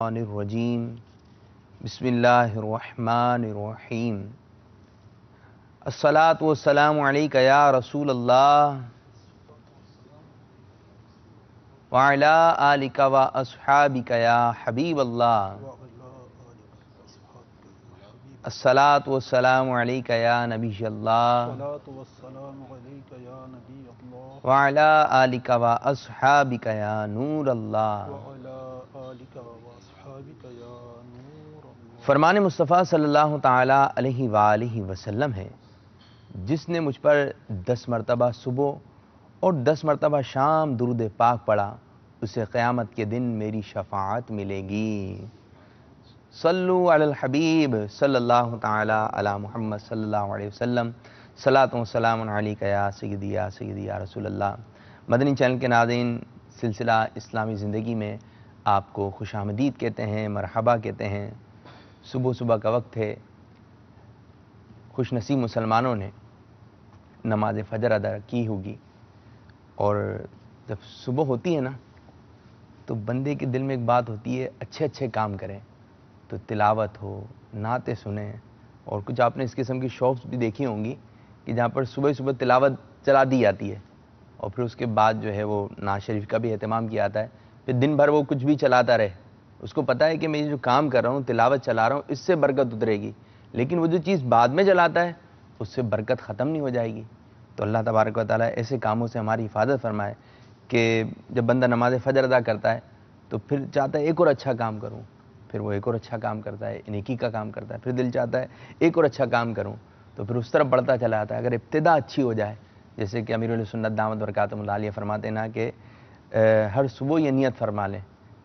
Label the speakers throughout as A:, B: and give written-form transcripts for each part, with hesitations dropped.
A: الرجیم بسم اللہ الرحمن الرحیم الصلاۃ والسلام علیک یا رسول اللہ وعلی آلک و اصحابک یا حبیب اللہ الصلاۃ والسلام علیک یا نبی اللہ وعلی آلک و اصحابک یا نور اللہ۔ فرمان مصطفیٰ صلی اللہ تعالی علیہ وآلہ وسلم ہے، جس نے مجھ پر 10 مرتبہ صبح اور 10 مرتبہ شام درود پاک پڑھا، اسے قیامت کے دن میری شفاعت ملے گی۔ صلو علی الحبیب صلی اللہ تعالی علی محمد صلی اللہ علیہ وسلم، صلاۃ و سلام علیک یا سیدی یا رسول اللہ۔ مدنی چینل کے ناظرین، سلسلہ اسلامی زندگی میں آپ کو خوش آمدید کہتے ہیں، مرحبا کہتے ہیں۔ صبح کا وقت ہے، خوش نصیب مسلمانوں نے نماز فجر ادا کی ہوگی، اور جب صبح ہوتی ہے نا تو بندے کے دل میں ایک بات ہوتی ہے، اچھے کام کریں، تو تلاوت ہو، نعتیں سنیں، اور کچھ آپ نے اس قسم کی شاپس بھی دیکھی ہوں گی کہ جہاں پر صبح تلاوت چلا دی جاتی ہے، اور پھر اس کے بعد جو ہے وہ نعت شریف کا بھی اہتمام کیا جاتا ہے، پھر دن بھر وہ کچھ بھی چلاتا رہے۔ اس کو پتہ ہے کہ میں جو کام کر رہا ہوں، تلاوت چلا رہا ہوں، اس سے برکت اترے گی، لیکن وہ جو چیز بعد میں چلاتا ہے اس سے برکت ختم نہیں ہو جائے گی۔ تو اللہ تبارک و تعالیٰ ایسے کاموں سے ہماری حفاظت فرمائے کہ جب بندہ نماز فجر ادا کرتا ہے تو پھر چاہتا ہے ایک اور اچھا کام کروں، پھر وہ ایک اور اچھا کام کرتا ہے، نیکی کا کام کرتا ہے، پھر دل چاہتا ہے ایک اور اچھا کام کروں، تو پھر اس طرف بڑھتا چلا جاتا ہے۔ اگر ابتدا اچھی ہو جائے، جیسے کہ امیر السنت دامت برکاتہ اللہ علیہ فرماتے ہیں نا کہ ہر صبح یہ نیت فرما لیں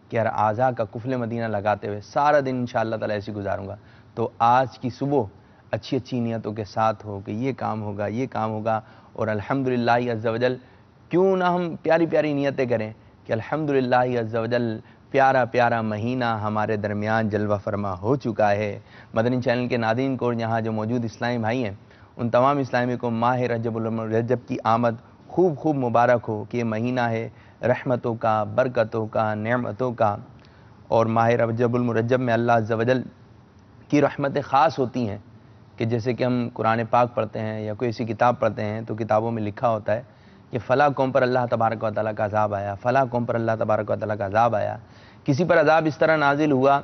A: کہ ہر اعضاء کا قفل مدینہ لگاتے ہوئے سارا دن انشاءاللہ تعالیٰ ایسی گزاروں گا، تو آج کی صبح اچھی نیتوں کے ساتھ ہو کہ یہ کام ہوگا، اور الحمدللہ عز وجل کیوں نہ ہم پیاری نیتیں کریں کہ الحمدللہ عز وجل پیارا مہینہ ہمارے درمیان جلوہ فرما ہو چکا ہے۔ مدنی چینل کے ناظرین کو، یہاں جو موجود اسلامی بھائی ہیں، ان تمام اسلامی کو ماہ رجب کی آمد خوب مبارک ہو کہ یہ مہینہ ہے رحمتوں کا، برکتوں کا، نعمتوں کا، اور ماہ رجب المرجب میں اللہ عز وجل کی رحمتیں خاص ہوتی ہیں کہ جیسے کہ ہم قرآن پاک پڑھتے ہیں یا کوئی ایسی کتاب پڑھتے ہیں تو کتابوں میں لکھا ہوتا ہے کہ فلاں قوم پر اللہ تبارک و تعالیٰ کا عذاب آیا، فلاں قوم پر اللہ تبارک و تعالیٰ کا عذاب آیا۔ کسی پر عذاب اس طرح نازل ہوا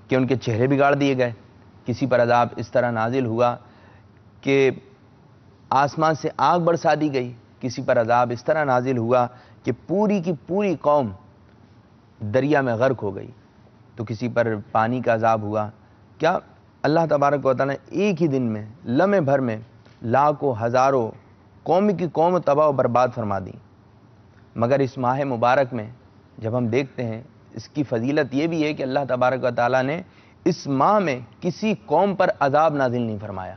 A: کہ ان کے چہرے بگاڑ دیے گئے، کسی پر عذاب اس طرح نازل ہوا کہ آسمان سے آگ برسا دی گئی، کسی پر عذاب اس طرح نازل ہوا کہ پوری کی پوری قوم دریا میں غرق ہو گئی، تو کسی پر پانی کا عذاب ہوا۔ کیا اللہ تبارک و تعالیٰ نے ایک ہی دن میں، لمحے بھر میں لاکھوں ہزاروں قوم کی قوم تباہ و برباد فرما دی؟ مگر اس ماہ مبارک میں جب ہم دیکھتے ہیں، اس کی فضیلت یہ بھی ہے کہ اللہ تبارک و تعالیٰ نے اس ماہ میں کسی قوم پر عذاب نازل نہیں فرمایا۔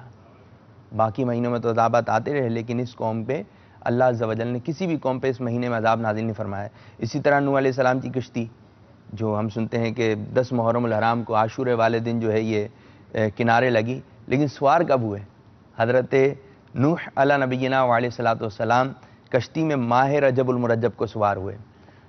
A: باقی مہینوں میں تو عذابات آتے رہے، لیکن اس قوم پہ اللہ عز و جل نے کسی بھی قوم پہ اس مہینے میں عذاب نازل نہیں فرمایا۔ اسی طرح نوح علیہ السلام کی کشتی، جو ہم سنتے ہیں کہ 10 محرم الحرام کو عاشورے والے دن جو ہے یہ کنارے لگی، لیکن سوار کب ہوئے؟ حضرت نوح علیہ نبینا علیہ الصلوۃ والسلام کشتی میں ماہ رجب المرجب کو سوار ہوئے،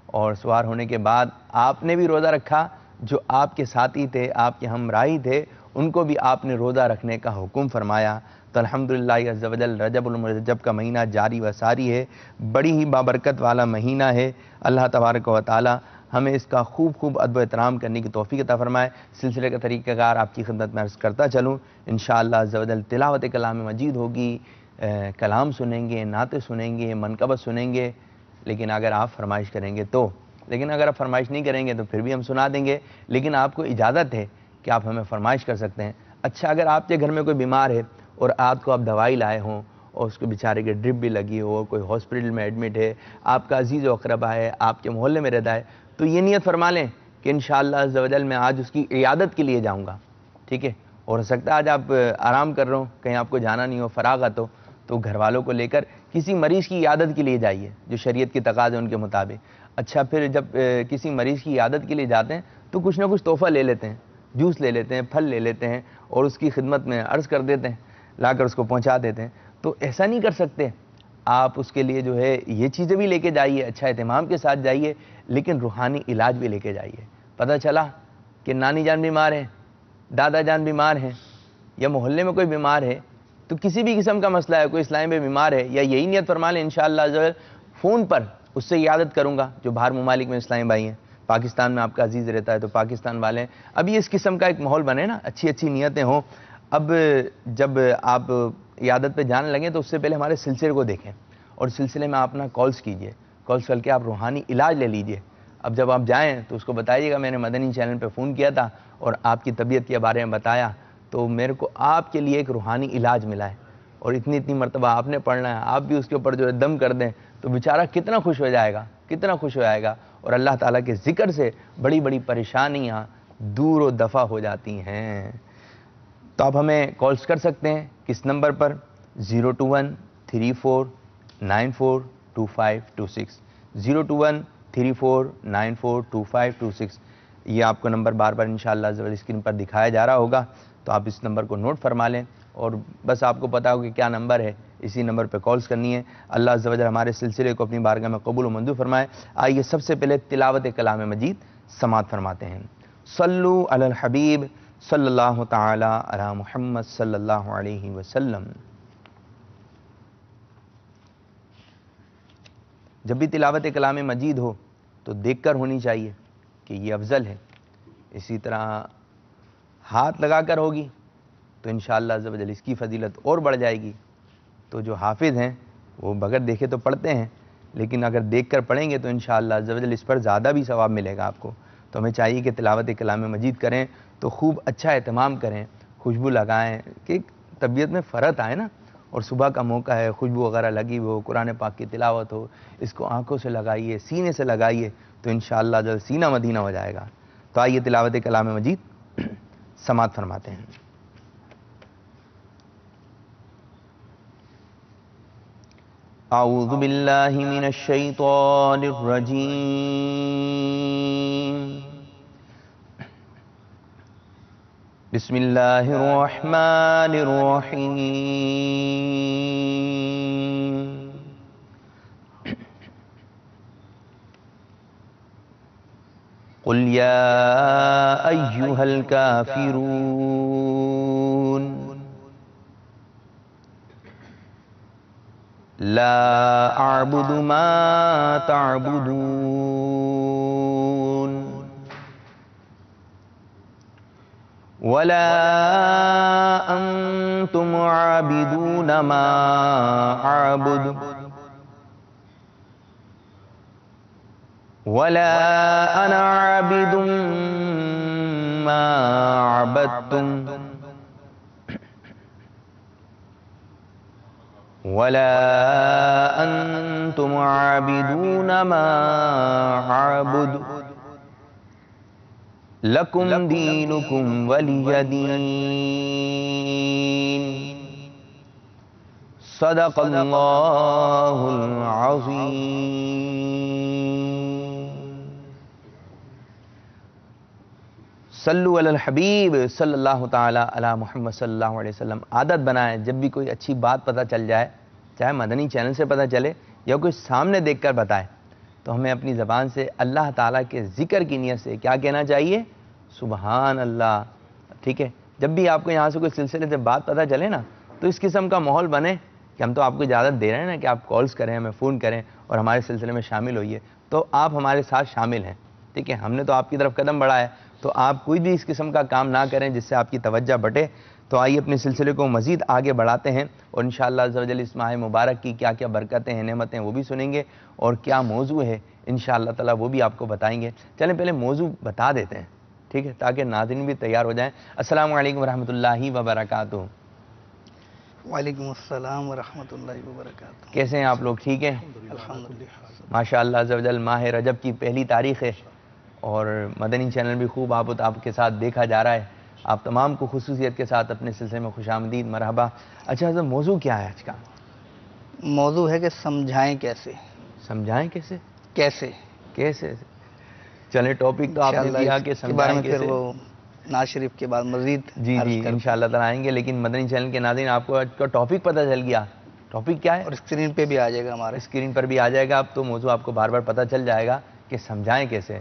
A: اور سوار ہونے کے بعد آپ نے بھی روزہ رکھا، جو آپ کے ساتھی تھے، آپ کے ہمراہی تھے، ان کو بھی آپ نے روزہ رکھنے کا حکم فرمایا۔ تو الحمدللہ عز و جل رجب المرجب کا مہینہ جاری و ساری ہے، بڑی ہی بابرکت والا مہینہ ہے۔ اللہ تبارک و تعالی ہمیں اس کا خوب ادب و احترام کرنے کی توفیق عطا فرمائے۔ سلسلے کا طریقہ کار آپ کی خدمت میں عرض کرتا چلوں۔ انشاءاللہ عز و جل تلاوت کلام مجید ہوگی، کلام سنیں گے، نعتیں سنیں گے، منقبت سنیں گے، لیکن اگر آپ فرمائش کریں گے تو، لیکن اگر آپ فرمائش نہیں کریں گے تو پھر بھی ہم سنا دیں گے، لیکن آپ کو اجازت ہے کہ آپ ہمیں فرمائش کر سکتے ہیں۔ اچھا، اگر آپ کے گھر میں کوئی بیمار ہے اور آپ کو دوائی لائے ہوں اور اس کو بیچارے کے ڈرپ بھی لگی ہو، کوئی ہاسپٹل میں ایڈمٹ ہے، آپ کا عزیز و اقربا ہے، آپ کے محلے میں رہتا ہے، تو یہ نیت فرما لیں کہ انشاءاللہ عز و جل میں آج اس کی عیادت کے لیے جاؤں گا، ٹھیک ہے؟ اور ہو سکتا ہے آج آپ آرام کر رہے ہو، کہیں آپ کو جانا نہیں ہو، فراغت ہو، تو گھر والوں کو لے کر کسی مریض کی عیادت کے لیے جائیے جو شریعت کی تقاضے ان کے مطابق۔ اچھا، پھر جب کسی مریض کی عیادت کے لیے جاتے ہیں تو کچھ نہ کچھ تحفہ لے لیتے ہیں، جوس لے لیتے ہیں، پھل لے لیتے ہیں، اور اس کی خدمت میں عرض کر دیتے ہیں، لا کر اس کو پہنچا دیتے ہیں۔ تو ایسا نہیں کر سکتے آپ، اس کے لیے جو ہے یہ چیزیں بھی لے کے جائیے، اچھا اہتمام کے ساتھ جائیے، لیکن روحانی علاج بھی لے کے جائیے۔ پتہ چلا کہ نانی جان بیمار ہے، دادا جان بیمار ہیں، یا محلے میں کوئی بیمار ہے، تو کسی بھی قسم کا مسئلہ ہے، کوئی اسلام میں بیمار ہے، یا یہی نیت فرما لیں انشاءاللہ عز و جل فون پر اس سے عیادت کروں گا، جو باہر ممالک میں اسلامی بھائی ہیں، پاکستان میں آپ کا عزیز رہتا ہے تو پاکستان والے ہیں، ابھی اس قسم کا ایک ماحول بنے نا، اچھی اچھی نیتیں ہوں۔ اب جب آپ عیادت پہ جانے لگیں تو اس سے پہلے ہمارے سلسلے کو دیکھیں، اور سلسلے میں آپ نا کالز کیجئے، کالز کر کے آپ روحانی علاج لے لیجئے۔ اب جب آپ جائیں تو اس کو بتائیے گا میں نے مدنی چینل پہ فون کیا تھا اور آپ کی طبیعت کے بارے میں بتایا، تو میرے کو آپ کے لیے ایک روحانی علاج ملا ہے، اور اتنی مرتبہ آپ نے پڑھنا ہے، آپ بھی اس کے اوپر جو ہے دم کر دیں تو بیچارہ کتنا خوش ہو جائے گا، کتنا خوش ہو جائے گا، اور اللہ تعالیٰ کے ذکر سے بڑی بڑی پریشانیاں دور و دفع ہو جاتی ہیں۔ تو آپ ہمیں کالز کر سکتے ہیں کس نمبر پر؟ 02134942526 02134942526 یہ آپ کو نمبر بار بار انشاءاللہ اسکرین پر دکھایا جا رہا ہوگا، تو آپ اس نمبر کو نوٹ فرما لیں، اور بس آپ کو پتا ہو کہ کیا نمبر ہے، اسی نمبر پہ کالز کرنی ہے۔ اللہ عز و جل ہمارے سلسلے کو اپنی بارگاہ میں قبول و منظور فرمائے۔ آئیے سب سے پہلے تلاوت کلام مجید سماعت فرماتے ہیں۔ صلو علی الحبیب صلی اللہ تعالی علی محمد صلی اللہ علیہ وسلم۔ جب بھی تلاوت کلام مجید ہو تو دیکھ کر ہونی چاہیے کہ یہ افضل ہے، اسی طرح ہاتھ لگا کر ہوگی تو انشاءاللہ عز و جل اس کی فضیلت اور بڑھ جائے گی۔ تو جو حافظ ہیں وہ بغیر دیکھے تو پڑھتے ہیں، لیکن اگر دیکھ کر پڑھیں گے تو انشاءاللہ عز و جل اس پر زیادہ بھی ثواب ملے گا آپ کو۔ تو ہمیں چاہیے کہ تلاوت کلام مجید کریں تو خوب اچھا اہتمام کریں، خوشبو لگائیں کہ طبیعت میں فرق آئے نا، اور صبح کا موقع ہے، خوشبو وغیرہ لگی ہو، قرآن پاک کی تلاوت ہو، اس کو آنکھوں سے لگائیے، سینے سے لگائیے، تو انشاءاللہ عز و جل سینہ مدینہ ہو جائے گا۔ تو آئیے تلاوت کلام مجید سماعت فرماتے ہیں۔ اعوذ باللہ من الشیطان الرجیم، بسم اللہ الرحمن الرحیم۔ قل یا ایہا الکافرون لا اعبد ما تعبدون ولا انتم عابدون ما اعبد ولا انا عابد ما عبدتم ولا انتم عابدون ما اعبد لکم دینکم ولی دین۔ صدق اللہ العظیم۔ صلو علی الحبیب صلی اللہ تعالی علی محمد صلی اللہ علیہ وسلم۔ عادت بنائیں جب بھی کوئی اچھی بات پتہ چل جائے، چاہے مدنی چینل سے پتہ چلے یا کوئی سامنے دیکھ کر بتائے، تو ہمیں اپنی زبان سے اللہ تعالیٰ کے ذکر کی نیت سے کیا کہنا چاہیے؟ سبحان اللہ۔ ٹھیک ہے، جب بھی آپ کو یہاں سے کوئی سلسلے سے بات پتہ چلے نا، تو اس قسم کا ماحول بنے کہ ہم تو آپ کو اجازت دے رہے ہیں نا کہ آپ کالز کریں، ہمیں فون کریں اور ہمارے سلسلے میں شامل ہوئیے، تو آپ ہمارے ساتھ شامل ہیں۔ ٹھیک ہے، ہم نے تو آپ کی طرف قدم بڑھایا ہے، تو آپ کوئی بھی اس قسم کا کام نہ کریں جس سے آپ کی توجہ بٹے۔ تو آئیے اپنے سلسلے کو مزید آگے بڑھاتے ہیں، اور انشاءاللہ عز و جل اس ماہ مبارک کی کیا کیا برکتیں ہیں، نعمتیں، وہ بھی سنیں گے، اور کیا موضوع ہے انشاءاللہ تعالیٰ وہ بھی آپ کو بتائیں گے۔ چلیں پہلے موضوع بتا دیتے ہیں، ٹھیک ہے، تاکہ ناظرین بھی تیار ہو جائیں۔ السلام علیکم ورحمۃ اللہ وبرکاتہ۔
B: وعلیکم السلام ورحمۃ اللہ وبرکاتہ۔
A: کیسے ہیں آپ لوگ؟ ٹھیک ہیں
B: الحمدللہ۔
A: ماشاءاللہ عز و جل ماہ رجب کی پہلی تاریخ ہے، اور مدنی چینل بھی خوب آپ کے ساتھ دیکھا جا رہا ہے۔ آپ تمام کو خصوصیت کے ساتھ اپنے سلسلے میں خوش آمدید، مرحبا۔ اچھا حضرت، موضوع کیا ہے آج کا؟
B: موضوع ہے کہ سمجھائیں کیسے،
A: سمجھائیں کیسے؟
B: کیسے
A: کیسے؟ چلیں ٹاپک تو آپ نے
B: انشاءاللہ
A: دیا
B: اس
A: کہ
B: کے بارے
A: سمجھائیں
B: میں پھر
A: کیسے۔
B: وہ ناز شریف کے بعد مزید
A: جی
B: عرض
A: جی
B: کرتے ہیں۔
A: انشاءاللہ تعالیٰ آئیں گے، لیکن مدنی چینل کے ناظرین آپ کو آج کا ٹاپک پتہ چل گیا۔ ٹاپک کیا ہے؟
B: اور اسکرین پہ بھی آ جائے گا ہمارے۔
A: اسکرین پر بھی آ جائے گا، اب تو موضوع آپ کو بار بار پتہ چل جائے گا کہ سمجھائیں کیسے۔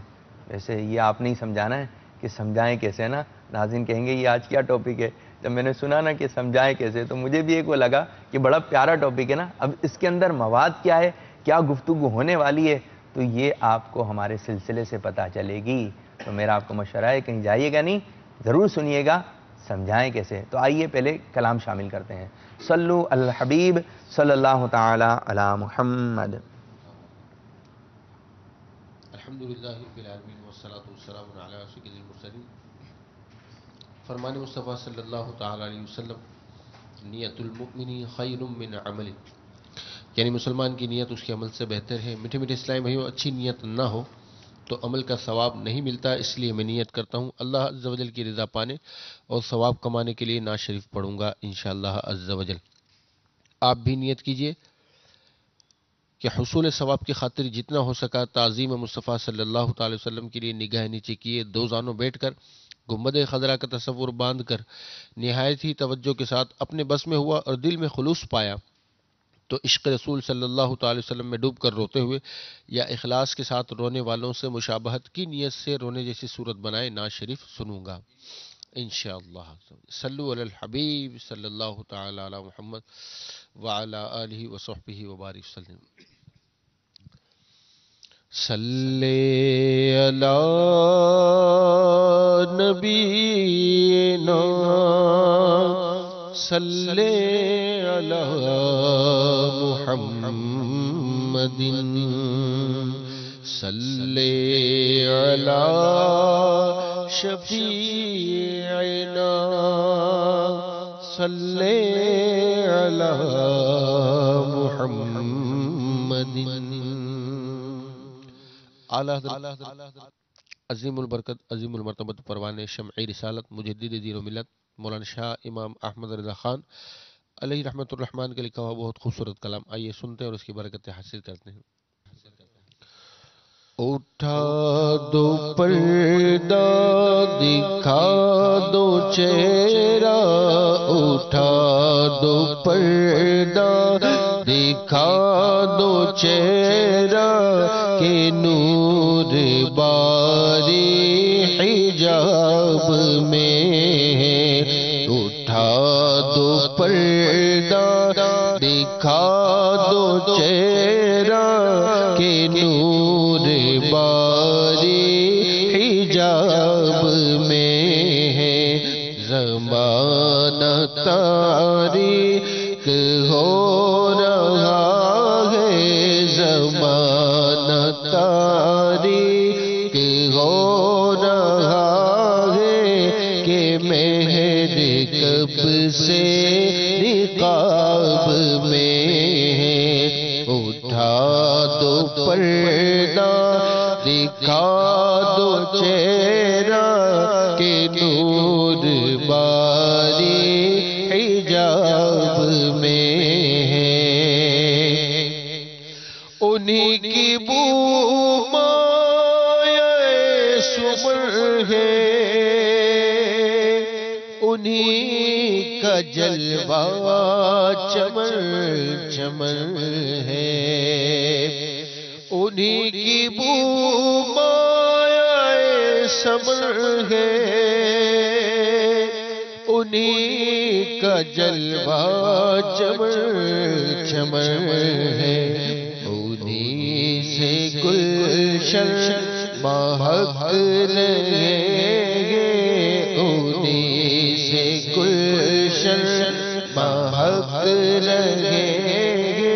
A: ویسے یہ آپ نے ہی سمجھانا ہے کہ سمجھائیں کیسے، ہے نا؟ ناظرین کہیں گے یہ آج کیا ٹاپک ہے؟ جب میں نے سنا نا کہ سمجھائیں کیسے تو مجھے بھی ایک وہ لگا کہ بڑا پیارا ٹاپک ہے نا. اب اس کے اندر مواد کیا ہے، کیا گفتگو ہونے والی ہے، تو یہ آپ کو ہمارے سلسلے سے پتہ چلے گی. تو میرا آپ کو مشورہ ہے کہیں جائیے گا نہیں، ضرور سنیے گا سمجھائیں کیسے. تو آئیے پہلے کلام شامل کرتے ہیں. صلو علی الحبیب صلی اللہ تعالی علی محمد.
C: الحمدللہ رب العالمین والصلاة والسلام علی سید المرسلین. فرمان مصطفیٰ صلی اللہ تعالی علیہ وسلم، نیت المؤمن خیر من عمل، یعنی مسلمان کی نیت اس کے عمل سے بہتر ہے. میٹھے میٹھے اسلام بھائیو، اچھی نیت نہ ہو تو عمل کا ثواب نہیں ملتا. اس لیے میں نیت کرتا ہوں اللہ عز و جل کی رضا پانے اور ثواب کمانے کے لیے نعت شریف پڑھوں گا انشاءاللہ عز و جل. آپ بھی نیت کیجئے کہ حصول ثواب کی خاطر جتنا ہو سکا تعظیم مصطفیٰ صلی اللہ تعالی وسلم کے لیے نگاہ نیچے کیے، دو زانوں بیٹھ کر گنبد خضرا کا تصور باندھ کر نہایت ہی توجہ کے ساتھ اپنے بس میں ہوا اور دل میں خلوص پایا تو عشق رسول صلی اللہ تعالی وسلم میں ڈوب کر روتے ہوئے یا اخلاص کے ساتھ رونے والوں سے مشابہت کی نیت سے رونے جیسی صورت بنائے نعت شریف سنوں گا انشاءاللہ. صلو علی الحبیب صلی اللہ تعالی علی محمد وعلی آلہ وصحبہ وبارک وسلم. صلی علی نبینا صلی علی محمد صلی علی شفیعنا صلی علی محمد. اعلیٰ حضرت عظیم البرکت عظیم المرتبت پروان شمعی رسالت مجدد دین و ملت مولانا شاہ امام احمد رضا خان علیہ رحمت الرحمن کا لکھا ہوا بہت خوبصورت کلام آئیے سنتے ہیں اور اس کی برکتیں حاصل کرتے ہیں. اٹھا دو پردہ دکھا دو چہرہ، اٹھا دو پردہ دکھا دو چہرہ کہ نور باری حجاب میں ہے. اٹھا دو پردہ دکھا دو چہرہ کہ نور باری حجاب میں ہے. زمانہ تاریک ہو رہا ہے، زمانہ تاریک ہو رہا ہے کہ مہر کب سے نقاب میں ہے. اٹھا دو پردہ دکھا دو چہرہ کہ نور باری حجاب میں ہے. انہی کی بو مایہ سمر ہے، انہی کا جلوہ چمر چمر ہے. انہی کی بو مایہ سمر ہے، انہی کا جلوہ چمر چمر ہے. انہی سے گلشن مہک رہے گے، انہی سے گلشن مہک رہے گے.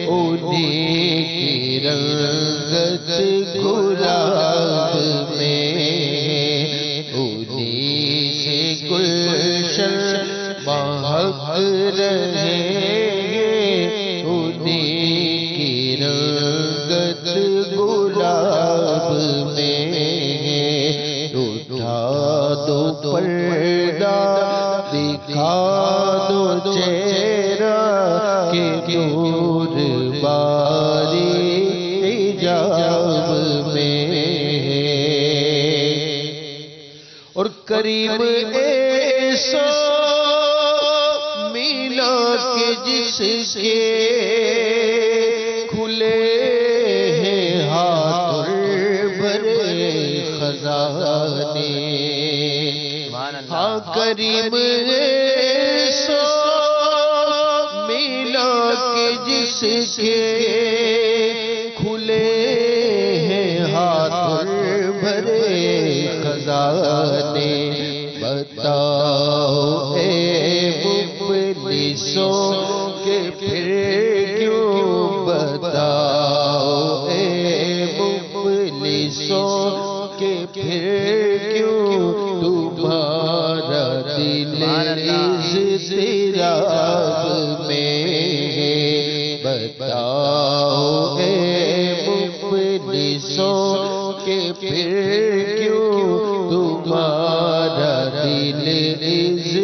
C: انہی کی رنگت گلاب میں، انہی سے گلشن مہک رہے گے. انہی کی رنگت گلاب میں ہے. اٹھا دو پردہ دکھا دو چہرہ کہ نور باری حجاب میں ہے. اور قریب ایسا میلا کہ جس کے کھلے ہیں ہاتھ اور بھرے خزانے. ہاں کریم سو مینا کے جس کے کھلے ہیں ہاتھ بھرے خزانے بتاؤ اے مفلسوں کہ پھر کیوں بتاؤ اے مفلسوں کہ پھر کیوں تمہارا دل اضطراب میں بتاؤ اے مفلسوں کہ پھر کیوں تمہارا دل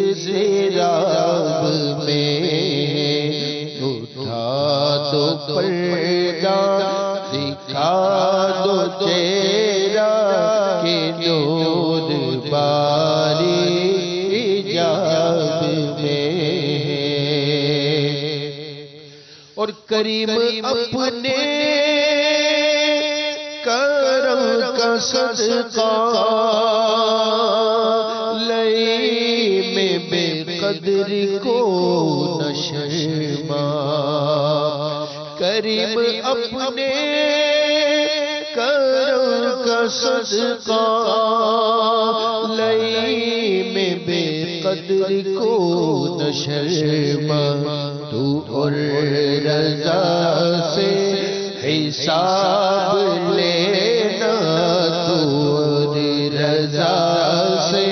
C: اضطراب میں اٹھا دو پردہ دکھا دو چہرہ کہ نور باری حجاب میں اور کریم اپنے کرم کا صدقہ لئی میں بے قدر کو نہ شرما کریم اپنے کرم کا صدقہ لئی میں بے قدر کو نہ شرما تو اور رضا سے حساب لینا تو اور رضا سے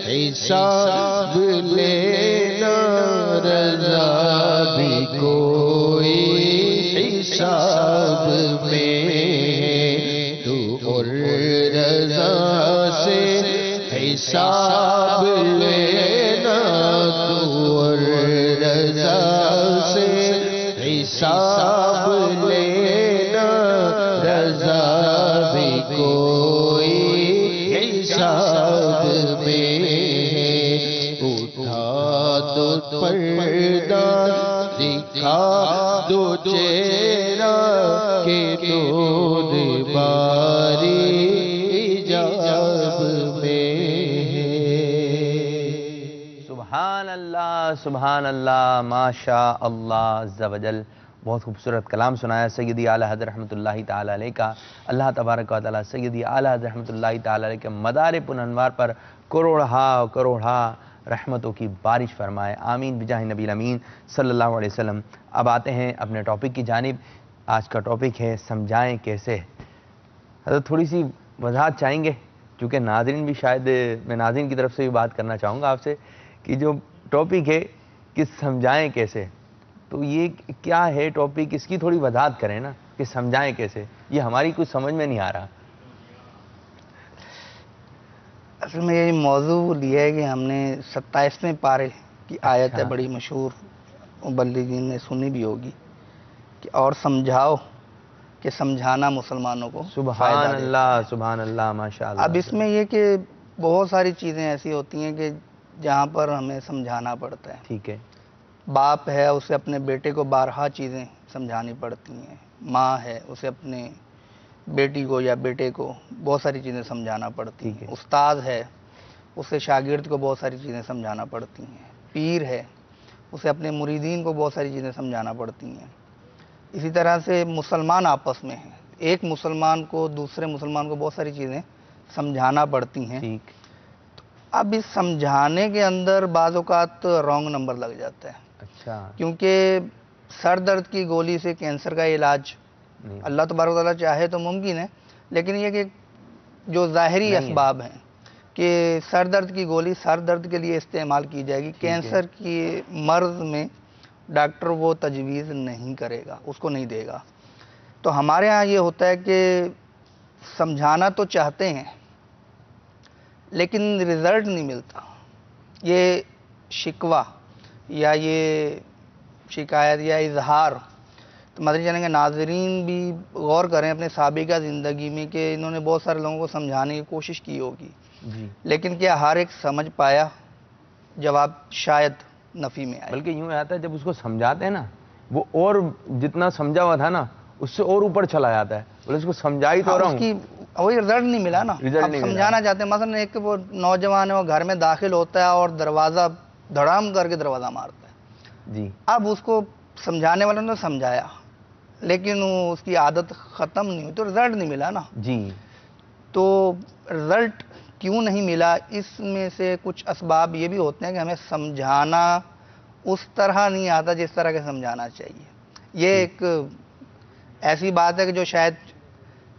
C: حساب لینا رضا بھی کوئی حساب میں تو اور رضا سے حساب لینا تو اور رضا سے حساب لینا رضا بھی کوئی حساب میں اٹھا دو پردہ دکھا دو چہرہ کہ نور باری حجاب میں
A: سبحان اللہ ماشاء اللہ عز و جل. بہت خوبصورت کلام سنایا سیدی اعلیٰ حضرت رحمۃ اللہ تعالی علیہ کا. اللہ تبارک و تعالی سیدی اعلیٰ حضرت رحمۃ اللہ تعالی علیہ کے مدار پنانوار پر کروڑہا رحمتوں کی بارش فرمائے. آمین بجاہ نبی الامین صلی اللہ علیہ وسلم. اب آتے ہیں اپنے ٹاپک کی جانب. آج کا ٹاپک ہے سمجھائیں کیسے. حضرت تھوڑی سی وضاحت چاہیں گے کیونکہ ناظرین بھی شاید میں ناظرین کی طرف سے بھی بات کرنا چاہوں گا آپ سے کہ جو ٹاپک ہے کہ سمجھائیں کیسے, تو یہ کیا ہے ٹاپک, اس کی تھوڑی وضاحت کریں نا کہ سمجھائیں کیسے. یہ ہماری کچھ سمجھ میں نہیں آ رہا.
B: اصل میں یہ موضوع لیا ہے کہ ہم نے 27ویں پارے کی آیت ہے بڑی مشہور, مبلغین نے سنی بھی ہوگی کہ اور سمجھاؤ کہ سمجھانا مسلمانوں کو
A: سبحان اللہ سبحان اللہ ماشاء اللہ.
B: اب اس میں یہ کہ بہت ساری چیزیں ایسی ہوتی ہیں کہ جہاں پر ہمیں سمجھانا پڑتا ہے.
A: ٹھیک ہے.
B: باپ ہے اسے اپنے بیٹے کو بارہا چیزیں سمجھانی پڑتی ہیں. ماں ہے اسے اپنے بیٹی کو یا بیٹے کو بہت ساری چیزیں سمجھانا پڑتی ہیں. استاد ہے اسے شاگرد کو بہت ساری چیزیں سمجھانا پڑتی ہیں. پیر ہے اسے اپنے مریدین کو بہت ساری چیزیں سمجھانا پڑتی ہیں. اسی طرح سے مسلمان آپس میں ہیں, ایک مسلمان کو دوسرے مسلمان کو بہت ساری چیزیں سمجھانا پڑتی ہیں.
A: ٹھیک.
B: اب اس سمجھانے کے اندر بعض اوقات رانگ نمبر لگ جاتا ہے.
A: اچھا.
B: کیونکہ سر درد کی گولی سے کینسر کا علاج اللہ تبارک و تعالیٰ چاہے تو ممکن ہے, لیکن یہ کہ جو ظاہری اسباب ہیں کہ سر درد کی گولی سر درد کے لیے استعمال کی جائے گی, کینسر کی مرض میں ڈاکٹر وہ تجویز نہیں کرے گا, اس کو نہیں دے گا. تو ہمارے ہاں یہ ہوتا ہے کہ سمجھانا تو چاہتے ہیں لیکن رزلٹ نہیں ملتا. یہ شکوہ یا یہ شکایت یا اظہار, تو مدنی چینل کے ناظرین بھی غور کریں اپنے سابقہ زندگی میں کہ انہوں نے بہت سارے لوگوں کو سمجھانے کی کوشش کی ہوگی, لیکن کیا ہر ایک سمجھ پایا؟ جواب شاید نفی میں آئے.
A: بلکہ یوں آتا ہے جب اس کو سمجھاتے ہیں نا, وہ اور جتنا سمجھا ہوا تھا نا اس سے اور اوپر چلا جاتا ہے. بولے اس کو سمجھا ہی تو رہا ہوں,
B: وہی رزلٹ نہیں ملا نا. آپ سمجھانا چاہتے ہیں مثلا ایک وہ نوجوان ہے وہ گھر میں داخل ہوتا ہے اور دروازہ دھڑام کر کے دروازہ مارتا ہے جی. اب اس کو سمجھانے والوں نے سمجھایا لیکن اس کی عادت ختم نہیں ہوئی تو رزلٹ نہیں ملا نا جی. تو رزلٹ کیوں نہیں ملا؟ اس میں سے کچھ اسباب یہ بھی ہوتے ہیں کہ ہمیں سمجھانا اس طرح نہیں آتا جس طرح کے سمجھانا چاہیے. یہ ایک ایسی بات ہے کہ جو شاید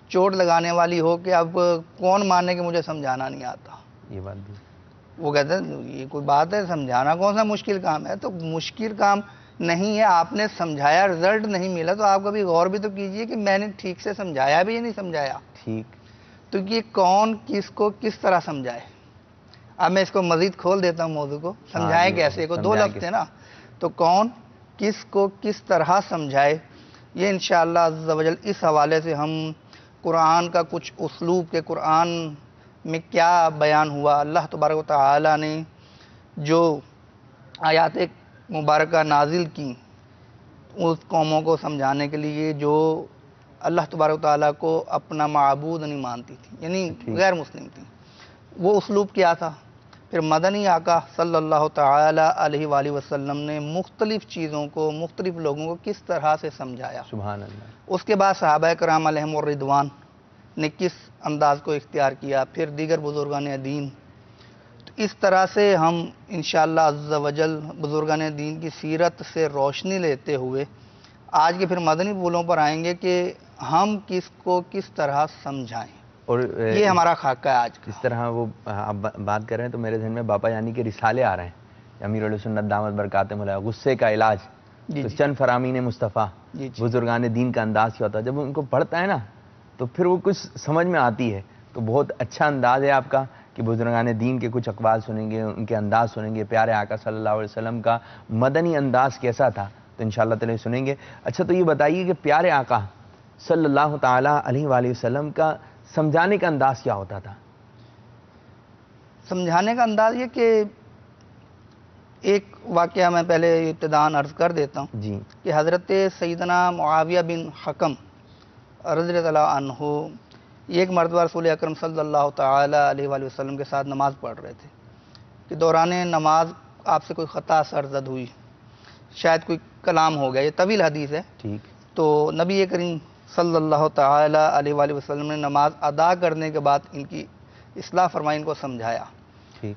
B: چوٹ لگانے والی ہو کہ اب کون مانے کہ مجھے سمجھانا نہیں آتا. یہ بات بھی وہ کہتے ہیں یہ کوئی بات ہے، سمجھانا کون سا مشکل کام ہے؟ تو مشکل کام نہیں ہے، آپ نے سمجھایا رزلٹ نہیں ملا تو آپ کبھی غور بھی تو کیجئے کہ میں نے ٹھیک سے سمجھایا بھی یا نہیں سمجھایا. ٹھیک. تو یہ کون کس کو کس طرح سمجھائے؟ اب میں اس کو مزید کھول دیتا ہوں موضوع کو. سمجھائے کیسے کو دو لفظ ہیں نا، تو کون کس کو کس طرح سمجھائے، یہ انشاءاللہ عز و جل اس حوالے سے ہم قرآن کا کچھ اسلوب کے قرآن میں کیا بیان ہوا، اللہ تبارک و تعالی نے جو آیات مبارکہ نازل کی اس قوموں کو سمجھانے کے لیے جو اللہ تبارک و تعالیٰ کو اپنا معبود نہیں مانتی تھی، یعنی غیر مسلم تھی، وہ اسلوب کیا تھا. پھر مدنی آقا صلی اللہ تعالی علیہ وآلہ وسلم نے مختلف چیزوں کو مختلف لوگوں کو کس طرح سے سمجھایا. سبحان اللہ. اس کے بعد صحابہ کرام علیہم الرضوان نے کس انداز کو اختیار کیا، پھر دیگر بزرگان دین. تو اس طرح سے ہم انشاءاللہ عز و جل بزرگان دین کی سیرت سے روشنی لیتے ہوئے آج کے پھر مدنی پھولوں پر آئیں گے کہ ہم کس کو کس طرح سمجھائیں، اور یہ ہمارا خاکہ ہے آج کا.
A: اس طرح وہ آپ بات کر رہے ہیں تو میرے ذہن میں باپا یعنی کہ رسالے آ رہے ہیں، امیر علیہ سنت دامت برکاتہ مولا، غصے کا علاج، تو چند فرامین مصطفیٰ، بزرگان دین کا انداز کیا ہوتا ہے. جب ان کو پڑھتا ہے نا تو پھر وہ کچھ سمجھ میں آتی ہے. تو بہت اچھا انداز ہے آپ کا کہ بزرگان دین کے کچھ اقوال سنیں گے، ان کے انداز سنیں گے، پیارے آقا صلی اللہ علیہ وسلم کا مدنی انداز کیسا تھا، تو انشاءاللہ تعالی سنیں گے. اچھا تو یہ بتائیے کہ پیارے آقا صلی اللہ تعالی علیہ وآلہ وسلم کا سمجھانے کا انداز کیا ہوتا تھا؟
B: سمجھانے کا انداز یہ کہ ایک واقعہ میں پہلے ابتداءً عرض کر دیتا ہوں جی، کہ حضرت سیدنا معاویہ بن حکم رضی اللہ عنہ ایک مرتبہ رسول اکرم صلی اللہ تعالی علیہ وآلہ وسلم کے ساتھ نماز پڑھ رہے تھے کہ دوران نماز آپ سے کوئی خطا سرزد ہوئی، شاید کوئی کلام ہو گیا، یہ طویل حدیث ہے. ٹھیک. تو نبی کریم صلی اللہ تعالی علیہ وآلہ وسلم نے نماز ادا کرنے کے بعد ان کی اصلاح فرمائی، ان کو سمجھایا. ٹھیک.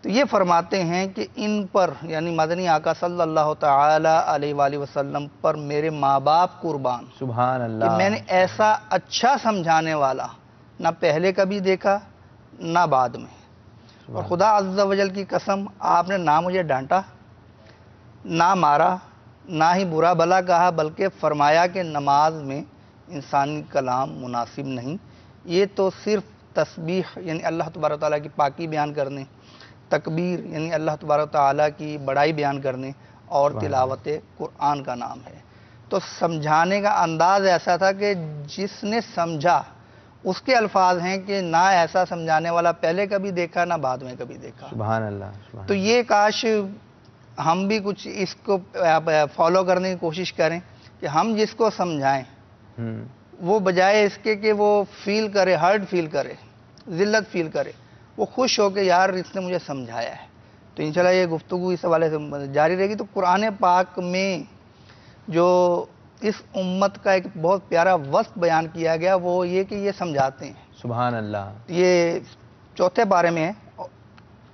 B: تو یہ فرماتے ہیں کہ ان پر یعنی مدنی آقا صلی اللہ تعالی علیہ وآلہ وسلم پر میرے ماں باپ قربان. سبحان اللہ. کہ میں نے ایسا اچھا سمجھانے والا نہ پہلے کبھی دیکھا نہ بعد میں. اور خدا عز و جل کی قسم آپ نے نہ مجھے ڈانٹا، نہ مارا، نہ ہی برا بھلا کہا، بلکہ فرمایا کہ نماز میں انسانی کلام مناسب نہیں، یہ تو صرف تسبیح یعنی اللہ تبارک و تعالیٰ کی پاکی بیان کرنے، تکبیر یعنی اللہ تبارک و تعالیٰ کی بڑائی بیان کرنے، اور تلاوت قرآن کا نام ہے. تو سمجھانے کا انداز ایسا تھا کہ جس نے سمجھا اس کے الفاظ ہیں کہ نہ ایسا سمجھانے والا پہلے کبھی دیکھا نہ بعد میں کبھی دیکھا. سبحان اللہ. تو یہ کاش ہم بھی کچھ اس کو فالو کرنے کی کوشش کریں کہ ہم جس کو سمجھائیں وہ بجائے اس کے کہ وہ فیل کرے، ہرٹ فیل کرے، ذلت فیل کرے، وہ خوش ہو کے یار اس نے مجھے سمجھایا ہے. تو انشاءاللہ یہ گفتگو اس حوالے سے جاری رہے گی. تو قرآن پاک میں جو اس امت کا ایک بہت پیارا وصف بیان کیا گیا وہ یہ کہ یہ سمجھاتے ہیں. سبحان اللہ. یہ 4 پارے میں ہے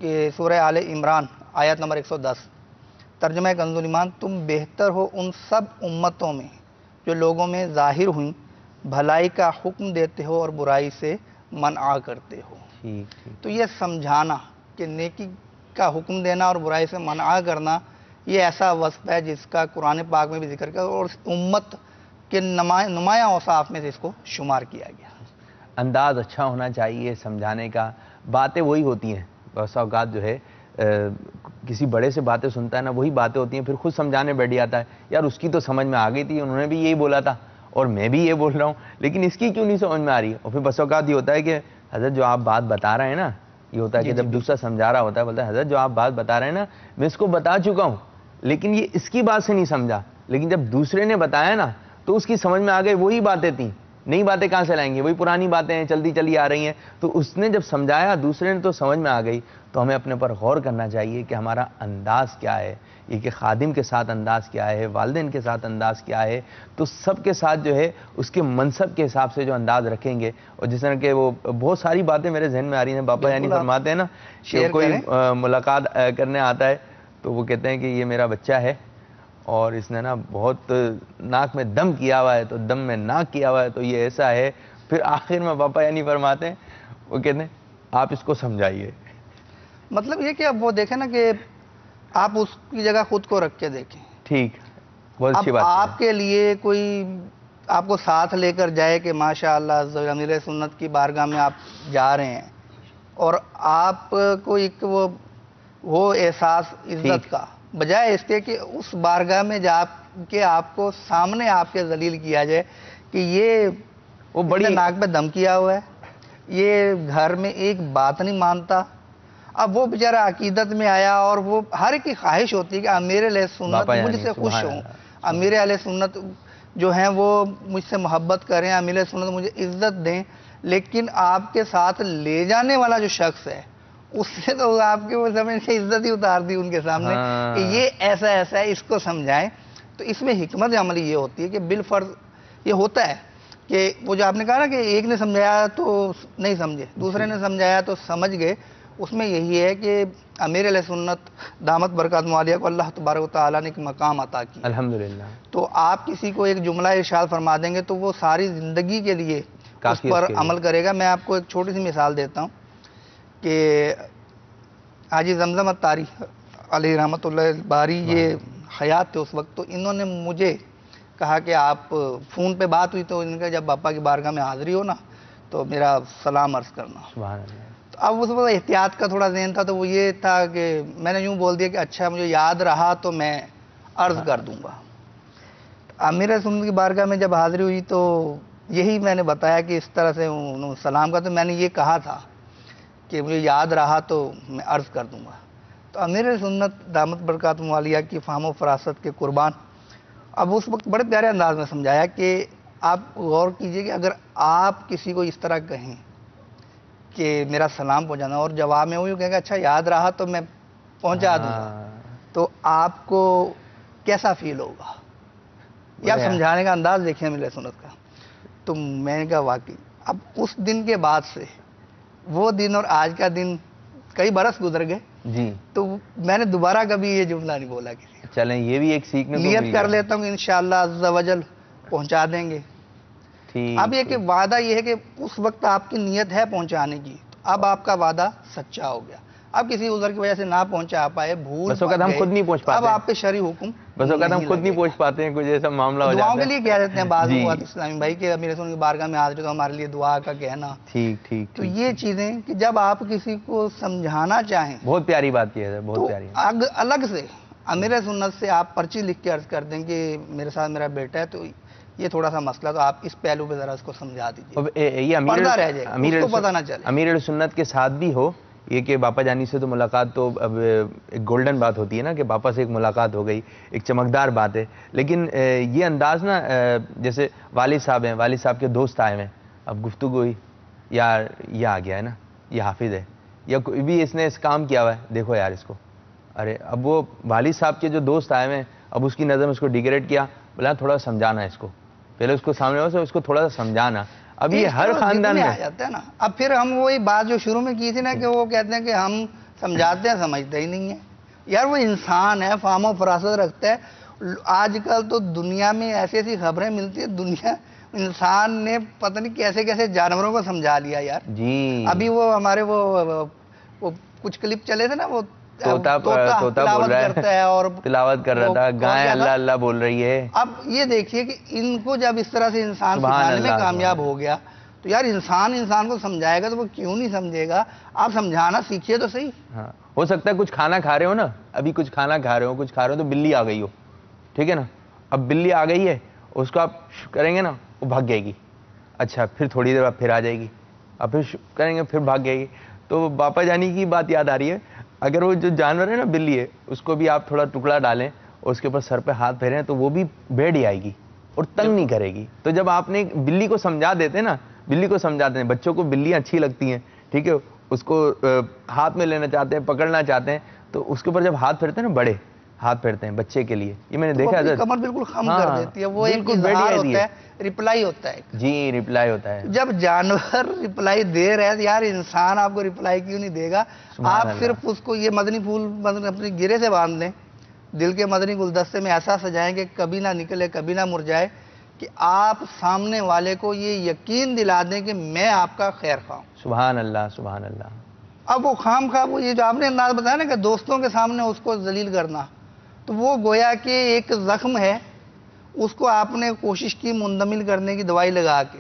B: کہ سورہ آل عمران آیت نمبر 110، ترجمہ کنز ایمان، تم بہتر ہو ان سب امتوں میں جو لوگوں میں ظاہر ہوئیں، بھلائی کا حکم دیتے ہو اور برائی سے منع کرتے ہو. تو یہ سمجھانا کہ نیکی کا حکم دینا اور برائی سے منع کرنا یہ ایسا وصف ہے جس کا قرآن پاک میں بھی ذکر کیا اور امت کے نمایاں اوصاف میں سے اس کو شمار کیا گیا.
A: انداز اچھا ہونا چاہیے سمجھانے کا. باتیں وہی ہوتی ہیں، بہت اوقات جو ہے کسی بڑے سے باتیں سنتا ہے نا، وہی باتیں ہوتی ہیں، پھر خود سمجھانے بیٹھ جاتا ہے، یار اس کی تو سمجھ میں آ گئی تھی، انہوں نے بھی یہی بولا تھا اور میں بھی یہ بول رہا ہوں، لیکن اس کی کیوں نہیں سمجھ میں آ رہی ہے. اور پھر بس اوقات یہ ہوتا ہے کہ حضرت جو آپ بات بتا رہے ہیں نا، یہ ہوتا ہے کہ جب دوسرا سمجھا رہا ہوتا ہے بولتا ہے حضرت جو آپ بات بتا رہے ہیں نا میں اس کو بتا چکا ہوں، لیکن یہ اس کی بات سے نہیں سمجھا، لیکن جب دوسرے نے بتایا نا تو اس کی سمجھ میں آ گئی وہی باتیں تھیں، نئی باتیں کہاں سے لائیں گے؟ وہی پرانی باتیں ہیں، چلتی چلی آ رہی ہیں. تو اس نے جب سمجھایا دوسرے نے تو سمجھ میں آ گئی. تو ہمیں اپنے پر غور کرنا چاہیے کہ ہمارا انداز کیا ہے، یہ کہ خادم کے ساتھ انداز کیا ہے، والدین کے ساتھ انداز کیا ہے. تو سب کے ساتھ جو ہے اس کے منصب کے حساب سے جو انداز رکھیں گے. اور جس طرح کہ وہ بہت ساری باتیں میرے ذہن میں آ رہی ہیں. باپا یعنی فرماتے ہیں نا کہ کوئی ملاقات کرنے آتا ہے تو وہ کہتے ہیں کہ یہ میرا بچہ ہے اور اس نے نا بہت ناک میں دم کیا ہوا ہے، تو دم میں ناک کیا ہوا ہے تو یہ ایسا ہے. پھر آخر میں باپا یعنی فرماتے ہیں، وہ کہتے ہیں آپ اس کو سمجھائیے.
B: مطلب یہ کہ اب وہ دیکھیں نا کہ آپ اس کی جگہ خود کو رکھ کے دیکھیں.
A: ٹھیک، بہت اچھی
B: اب
A: بات.
B: آپ کے لیے کوئی آپ کو ساتھ لے کر جائے کہ ماشاءاللہ امیر سنت کی بارگاہ میں آپ جا رہے ہیں اور آپ کو ایک وہ احساس عزت کا، بجائے اس کے کہ اس بارگاہ میں جا کے آپ کو سامنے آپ کے ذلیل کیا جائے کہ یہ وہ بڑی ناک پہ دم کیا ہوا ہے، یہ گھر میں ایک بات نہیں مانتا. اب وہ بیچارہ عقیدت میں آیا اور وہ ہر ایک کی خواہش ہوتی ہے کہ امیر علیہ سنت مجھ سے خوش ہوں، امیر علیہ سنت جو ہیں وہ مجھ سے محبت کریں، امیر علیہ سنت مجھے عزت دیں. لیکن آپ کے ساتھ لے جانے والا جو شخص ہے اس سے تو آپ کے وہ زمین سے عزت ہی اتار دی ان کے سامنے کہ یہ ایسا ایسا ہے، اس کو سمجھائیں. تو اس میں حکمت عملی یہ ہوتی ہے کہ بالفرض یہ ہوتا ہے کہ وہ جو آپ نے کہا نا کہ ایک نے سمجھایا تو نہیں سمجھے، دوسرے نے سمجھایا تو سمجھ گئے. اس میں یہی ہے کہ امیر علیہ سنت دامت برکات عالیہ کو اللہ تبارک و تعالیٰ نے ایک مقام عطا کیا الحمدللہ. تو آپ کسی کو ایک جملہ ارشاد فرما دیں گے تو وہ ساری زندگی کے لیے اس پر عمل کرے گا. میں آپ کو ایک چھوٹی سی مثال دیتا ہوں کہ حاجی زمزم الطاری علیہ رحمۃ اللہ باری یہ حیات تھے اس وقت، تو انہوں نے مجھے کہا کہ آپ فون پہ بات ہوئی تو ان کا جب باپا کی بارگاہ میں حاضری ہو نا تو میرا سلام عرض کرنا.
A: سبحان اللہ.
B: تو اب اس وقت احتیاط کا تھوڑا ذہن تھا تو وہ یہ تھا کہ میں نے یوں بول دیا کہ اچھا مجھے یاد رہا تو میں عرض کر دوں گا. امیر سنت کی بارگاہ میں جب حاضری ہوئی تو یہی میں نے بتایا کہ اس طرح سے انہوں نے سلام کا، تو میں نے یہ کہا تھا کہ مجھے یاد رہا تو میں عرض کر دوں گا. تو امیر سنت دامت برکات عالیہ کی فہم و فراست کے قربان اب اس وقت بڑے پیارے انداز میں سمجھایا کہ آپ غور کیجئے کہ اگر آپ کسی کو اس طرح کہیں کہ میرا سلام پہنچانا اور جواب میں وہ کہیں گے اچھا یاد رہا تو میں پہنچا دوں گا، تو آپ کو کیسا فیل ہوگا؟ یا سمجھانے کا انداز دیکھیں امیر سنت کا. تو میں نے کہا واقعی اب اس دن کے بعد سے وہ دن اور آج کا دن کئی برس گزر گئے جی، تو میں نے دوبارہ کبھی یہ جملہ نہیں بولا کسی.
A: چلیں یہ بھی ایک سیکھنے کو
B: نیت کر لیتا ہوں کہ انشاءاللہ عز و جل پہنچا دیں گے. اب یہ کہ وعدہ یہ ہے کہ اس وقت آپ کی نیت ہے پہنچانے کی، اب آپ کا وعدہ سچا ہو گیا. اب کسی عذر کی وجہ سے نہ پہنچا پائے، بھول
A: بس وقت ہم خود نہیں پہنچ پاتے،
B: اب آپ پہ شرعی حکم
A: بس وقت ہم خود نہیں پہنچ پاتے ہیں، کچھ ایسا معاملہ ہو جاتا ہے.
B: دعاؤں کے لیے کہہ دیتے ہیں بعض اوقات اسلامی بھائی کہ امیر سنت کی بارگاہ میں حاضری تو ہمارے لیے دعا کا کہنا.
A: ٹھیک ٹھیک.
B: تو یہ چیزیں کہ جب آپ کسی کو سمجھانا چاہیں،
A: بہت پیاری بات کی ہے، بہت پیاری.
B: الگ سے امیر سنت سے آپ پرچی لکھ کے عرض کر دیں کہ میرے ساتھ میرا بیٹا ہے تو یہ تھوڑا سا مسئلہ، تو آپ اس پہلو پہ ذرا اس کو سمجھا دیجیے، یہ پردہ رہ جائے، اس کو پتہ نہ چلے.
A: امیر سنت کے ساتھ بھی ہو یہ کہ باپا جانی سے تو ملاقات تو اب ایک گولڈن بات ہوتی ہے نا کہ باپا سے ایک ملاقات ہو گئی، ایک چمکدار بات ہے. لیکن یہ انداز نا جیسے والد صاحب ہیں، والد صاحب کے دوست آئے ہیں، اب گفتگو ہوئی یار یہ آ گیا ہے نا، یہ حافظ ہے یا کوئی بھی اس نے اس کام کیا ہوا ہے، دیکھو یار اس کو. ارے اب وہ والد صاحب کے جو دوست آئے ہیں اب اس کی نظر میں اس کو ڈیگریڈ کیا، بولا تھوڑا سمجھانا ہے اس کو، پہلے اس کو سامنے ہو اس کو تھوڑا سا سمجھانا. اب یہ ہر خاندان میں
B: آ جاتا ہے نا. اب پھر ہم وہی بات جو شروع میں کی تھی نا کہ وہ کہتے ہیں کہ ہم سمجھاتے ہیں سمجھتے ہی نہیں ہیں. یار وہ انسان ہے، فہم و فراست رکھتا ہے. آج کل تو دنیا میں ایسی ایسی خبریں ملتی ہیں، دنیا انسان نے پتہ نہیں کیسے کیسے جانوروں کو سمجھا لیا یار جی. ابھی وہ ہمارے وہ کچھ کلپ چلے تھے نا، وہ
A: طوطا بول رہا ہے اور تلاوت کر رہا تھا، گائے اللہ اللہ بول رہی ہے.
B: اب یہ دیکھیے کہ ان کو جب اس طرح سے انسان سکھانے میں کامیاب ہو گیا تو یار انسان کو سمجھائے گا تو وہ کیوں نہیں سمجھے گا؟ آپ سمجھانا سیکھیے تو صحیح.
A: ہاں ہو سکتا ہے کچھ کھانا کھا رہے ہو نا، ابھی کچھ کھانا کھا رہے ہو تو بلی آ گئی ہو، ٹھیک ہے نا. اب بلی آ گئی ہے، اس کو آپ کریں گے نا وہ بھاگ جائے گی. اچھا پھر تھوڑی دیر بعد پھر آ جائے گی، اب پھر کریں گے پھر بھاگ جائے گی. تو باپا جانی کی بات یاد آ رہی ہے، اگر وہ جو جانور ہے نا بلی ہے اس کو بھی آپ تھوڑا ٹکڑا ڈالیں اور اس کے اوپر سر پہ ہاتھ پھیریں تو وہ بھی بیٹھ ہی آئے گی. اور تنگ نہیں کرے گی. تو جب آپ نے بلی کو سمجھا دیتے نا, بلی کو سمجھاتے ہیں, بچوں کو بلیاں اچھی لگتی ہیں, ٹھیک ہے, اس کو ہاتھ میں لینا چاہتے ہیں, پکڑنا چاہتے ہیں, تو اس کے اوپر جب ہاتھ پھیرتے ہیں نا, بڑے ہاتھ پھیرتے ہیں بچے کے لیے, یہ میں نے دیکھا
B: ہے, کمر بالکل خم کر دیتی ہے, وہ ایک اظہار ہوتا ہے, ریپلائی ہوتا ہے.
A: جی ریپلائی ہوتا ہے.
B: جب جانور ریپلائی دے رہے ہیں یار, انسان آپ کو ریپلائی کیوں نہیں دے گا؟ آپ صرف اس کو یہ مدنی پھول اپنی گرے سے باندھ دیں, دل کے مدنی گلدستے میں ایسا سجائیں کہ کبھی نہ نکلے, کبھی نہ مرجائے, کہ آپ سامنے والے کو یہ یقین دلا دیں کہ میں آپ کا خیر خواہ ہوں.
A: سبحان اللہ, سبحان اللہ.
B: اب وہ خام خواہ, وہ یہ جو آپ نے انداز بتایا نا کہ دوستوں کے سامنے اس کو ذلیل کرنا, تو وہ گویا کہ ایک زخم ہے, اس کو آپ نے کوشش کی منتمل کرنے کی دوائی لگا کے,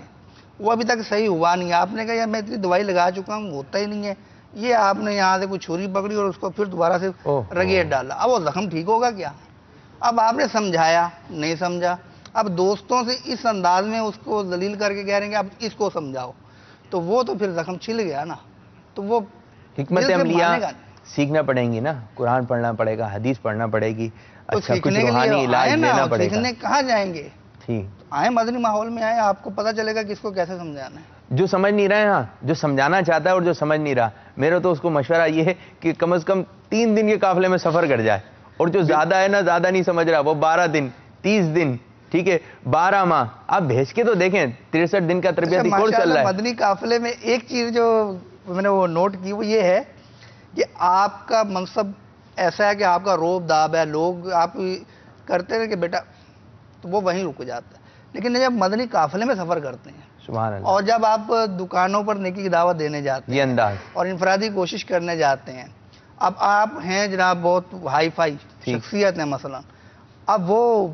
B: وہ ابھی تک صحیح ہوا نہیں. آپ نے کہا یار میں اتنی دوائی لگا چکا ہوں, ہوتا ہی نہیں ہے. یہ آپ نے یہاں سے کوئی چھری پکڑی اور اس کو پھر دوبارہ سے رگیٹ ڈالا. اب وہ زخم ٹھیک ہوگا کیا؟ اب آپ نے سمجھایا, نہیں سمجھا. اب دوستوں سے اس انداز میں اس کو ذلیل کر کے کہہ رہے ہیں کہ اب اس کو سمجھاؤ, تو وہ تو پھر زخم چھل گیا نا. تو وہ
A: حکمت عملیہ سیکھنا پڑیں گی نا, قرآن پڑھنا پڑے گا, حدیث پڑھنا پڑے گی, اچھا کچھ روحانی علاج لینا پڑے گا.
B: سیکھنے کہاں جائیں گے؟ آئیں مدنی ماحول میں آئیں, آپ کو پتہ چلے گا کہ اس کو کیسے سمجھانا ہے.
A: جو سمجھ نہیں رہے, ہاں جو سمجھانا چاہتا ہے اور جو سمجھ نہیں رہا, میرا تو اس کو مشورہ یہ ہے کہ کم از کم 3 دن کے قافلے میں سفر کر جائے, اور جو زیادہ ہے نا, زیادہ نہیں سمجھ رہا, وہ 12 دن 30 دن, ٹھیک ہے, 12 ماہ آپ بھیج کے تو دیکھیں, 63 دن کا تربیتی کورس چل رہا ہے.
B: مدنی قافلے میں ایک چیز جو میں نے وہ نوٹ کی, وہ یہ ہے کہ آپ کا منصب ایسا ہے کہ آپ کا روب داب ہے, لوگ آپ کرتے ہیں کہ بیٹا, تو وہ وہیں رک جاتا ہے. لیکن جب مدنی قافلے میں سفر کرتے ہیں,
A: سبحان اللہ,
B: اور جب آپ دکانوں پر نیکی کی دعوت دینے جاتے ہیں,
A: یہ انداز,
B: اور انفرادی کوشش کرنے جاتے ہیں, اب آپ ہیں جناب بہت ہائی فائی شخصیت ہے مثلا, اب وہ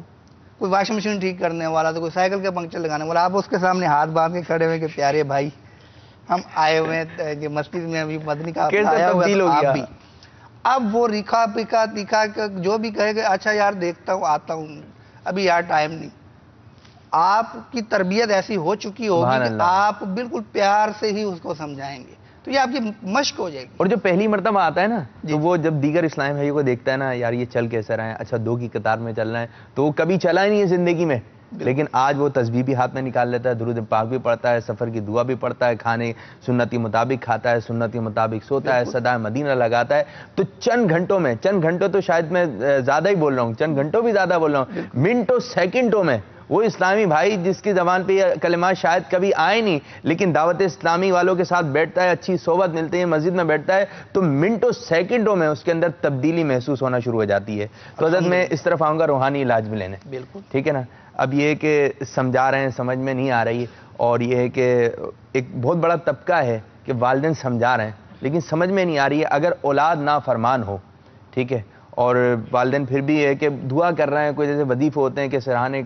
B: کوئی واشنگ مشین ٹھیک کرنے والا, تو کوئی سائیکل کے پنکچر لگانے والا, آپ اس کے سامنے ہاتھ باندھ کے کھڑے ہوئے کہ پیارے بھائی ہم آئے ہوئے ہیں کہ مسجد میں ابھی مدنی کا آیا ہوا ہے, آپ بھی. اب وہ ریکھا پکا تکھا جو بھی کہے کہ اچھا یار دیکھتا ہوں, آتا ہوں, ابھی یار ٹائم نہیں. آپ کی تربیت ایسی ہو چکی ہوگی کہ آپ بالکل پیار سے ہی اس کو سمجھائیں گے, تو یہ آپ کی مشق ہو جائے گی.
A: اور جو پہلی مرتبہ آتا ہے نا, تو وہ جب دیگر اسلامی بھائیوں کو دیکھتا ہے نا, یار یہ چل کیسے رہے ہیں, اچھا 2 کی قطار میں چلنا ہے, تو وہ کبھی چلا ہی نہیں ہے زندگی میں, لیکن آج وہ تسبیح بھی ہاتھ میں نکال لیتا ہے, درود پاک بھی پڑھتا ہے, سفر کی دعا بھی پڑھتا ہے, کھانے سنتی مطابق کھاتا ہے, سنتی مطابق سوتا ہے, صدائے مدینہ لگاتا ہے. تو چند گھنٹوں تو شاید میں زیادہ ہی بول رہا ہوں, چند گھنٹوں بھی زیادہ بول رہا ہوں, منٹوں سیکنڈوں میں وہ اسلامی بھائی جس کی زبان پہ یہ کلمات شاید کبھی آئے نہیں, لیکن دعوت اسلامی والوں کے ساتھ بیٹھتا ہے, اچھی صحبت ملتی ہے, مسجد میں بیٹھتا ہے, تو منٹوں سیکنڈوں میں اس کے اندر تبدیلی محسوس ہونا شروع ہو جاتی ہے. تو حضرت میں اس طرف آؤں گا روحانی علاج بھی لینے,
B: بالکل
A: ٹھیک ہے نا. اب یہ کہ سمجھا رہے ہیں, سمجھ میں نہیں آ رہی, اور یہ ہے کہ ایک بہت بڑا طبقہ ہے کہ والدین سمجھا رہے ہیں لیکن سمجھ میں نہیں آ رہی ہے. اگر اولاد نافرمان ہو, ٹھیک ہے, اور والدین پھر بھی ہے کہ دعا کر رہے ہیں, کوئی جیسے وظیفے ہوتے ہیں کہ سرہانے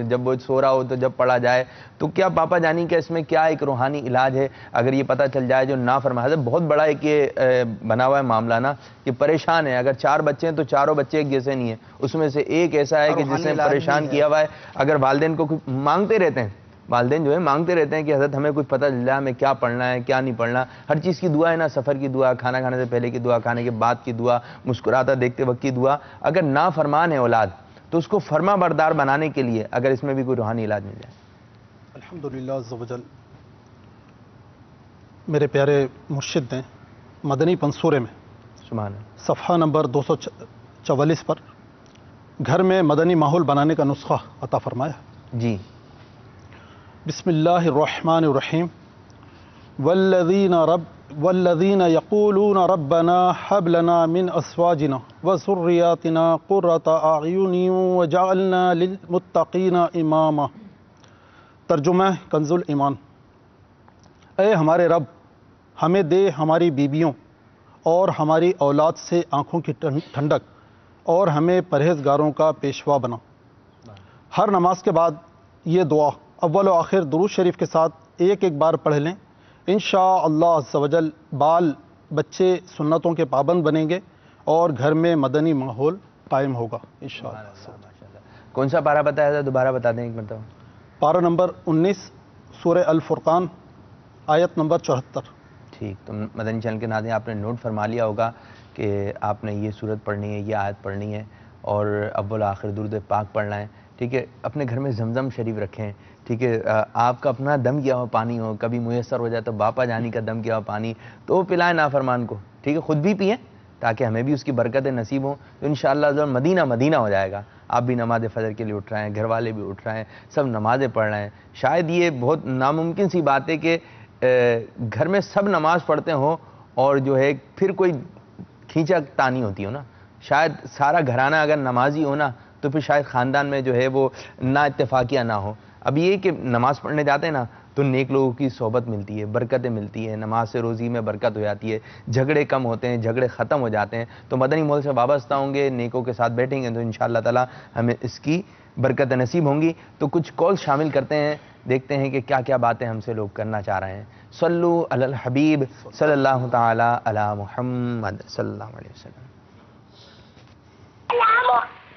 A: جب وہ سو رہا ہو تو جب پڑھا جائے, تو کیا پاپا جانی کہ اس میں کیا ایک روحانی علاج ہے اگر یہ پتہ چل جائے جو نافرمان ہے؟ بہت بڑا ایک یہ بنا ہوا ہے معاملہ نا, کہ پریشان ہے, اگر 4 بچے ہیں تو چاروں بچے ایک جیسے نہیں ہیں, اس میں سے ایک ایسا ہے کہ جس نے پریشان کیا ہوا ہے. اگر والدین کو مانگتے رہتے ہیں, والدین جو ہے مانگتے رہتے ہیں کہ حضرت ہمیں کچھ پتہ چل جائے, ہمیں کیا پڑھنا ہے کیا نہیں پڑھنا, ہر چیز کی دعا ہے نا, سفر کی دعا, کھانا کھانے سے پہلے کی دعا, کھانے کے بعد کی دعا, مسکراتا دیکھتے وقت کی دعا. اگر نافرمان ہے اولاد تو اس کو فرما بردار بنانے کے لیے اگر اس میں بھی کوئی روحانی علاج مل جائے.
D: الحمدللہ عز و جل, میرے پیارے مرشد نے مدنی پنصورے میں
A: سبحان اللہ
D: صفحہ نمبر 244 پر گھر میں مدنی ماحول بنانے کا نسخہ عطا فرمایا.
A: جی,
D: بسم اللہ الرحمن الرحیم. والذین یقولون ربنا حب لنا من ازواجنا وذریاتنا قرۃ اعین وجعلنا للمتقین اماما. ترجمہ کنز الایمان. اے ہمارے رب, ہمیں دے ہماری بیویوں اور ہماری اولاد سے آنکھوں کی ٹھنڈک, اور ہمیں پرہیزگاروں کا پیشوا بنا. ہر نماز کے بعد یہ دعا اول و آخر درود شریف کے ساتھ ایک بار پڑھ لیں, انشاءاللہ عز و جل بال بچے سنتوں کے پابند بنیں گے اور گھر میں مدنی ماحول قائم ہوگا انشاءاللہ.
A: کون سا پارہ بتایا تھا, دوبارہ بتا دیں ایک مرتبہ.
D: پارہ نمبر 19 سورہ الفرقان آیت نمبر 74.
A: ٹھیک, تو مدنی چینل کے ناظرین آپ نے نوٹ فرما لیا ہوگا کہ آپ نے یہ سورت پڑھنی ہے, یہ آیت پڑھنی ہے, اور اول آخر درود پاک پڑھنا ہے. ٹھیک ہے، اپنے گھر میں زمزم شریف رکھیں، ٹھیک ہے، آپ کا اپنا دم کیا ہوا پانی ہو، کبھی میسر ہو جائے تو باپا جانی کا دم کیا ہوا پانی تو وہ پلائیں نافرمان کو، ٹھیک ہے، خود بھی پئیں تاکہ ہمیں بھی اس کی برکتیں نصیب ہوں، تو انشاءاللہ مدینہ مدینہ ہو جائے گا. آپ بھی نماز فجر کے لیے اٹھ رہے ہیں، گھر والے بھی اٹھ رہے ہیں، سب نمازیں پڑھ رہے ہیں. شاید یہ بہت ناممکن سی بات ہے کہ گھر میں سب نماز پڑھتے ہوں اور جو ہے پھر کوئی کھینچا تانی ہوتی ہو نا. شاید سارا گھرانہ اگر نمازی ہو نا تو پھر شاید خاندان میں جو ہے وہ نا اتفاقیہ نہ ہو. اب یہ کہ نماز پڑھنے جاتے ہیں نا تو نیک لوگوں کی صحبت ملتی ہے، برکتیں ملتی ہیں، نماز سے روزی میں برکت ہو جاتی ہے، جھگڑے کم ہوتے ہیں، جھگڑے ختم ہو جاتے ہیں. تو مدنی مول سے وابستہ ہوں گے، نیکوں کے ساتھ بیٹھیں گے تو انشاءاللہ تعالی ہمیں اس کی برکت نصیب ہوں گی. تو کچھ کال شامل کرتے ہیں، دیکھتے ہیں کہ کیا کیا باتیں ہم سے لوگ کرنا چاہ رہے ہیں. صلو علی الحبیب صلی اللہ تعالی علی محمد صلی اللہ علیہ وسلم.
E: السلام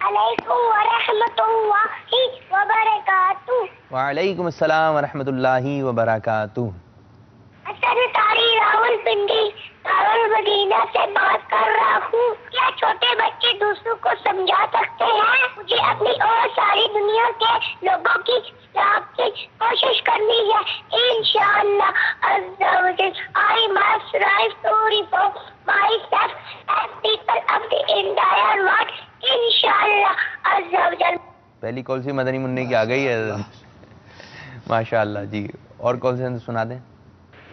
E: علیکم ورحمۃ اللہ وبرکاتہ.
A: وعلیکم السلام ورحمۃ اللہ وبرکاتہ.
E: سرکاری راول پنڈی دارالمدینہ سے بات کر رہا ہوں. کیا چھوٹے بچے دوسروں کو سمجھا سکتے ہیں؟ مجھے اپنی اور ساری دنیا کے لوگوں کی اصلاح کی کوشش کرنی ہے. انشاءاللہ عز و جل I must strive to reform myself and people of the entire world. انشاءاللہ عز و جل.
A: پہلی کال سی مدنی منع کی آ گئی ہے ماشاءاللہ. جی اور کال سے سنا دیں.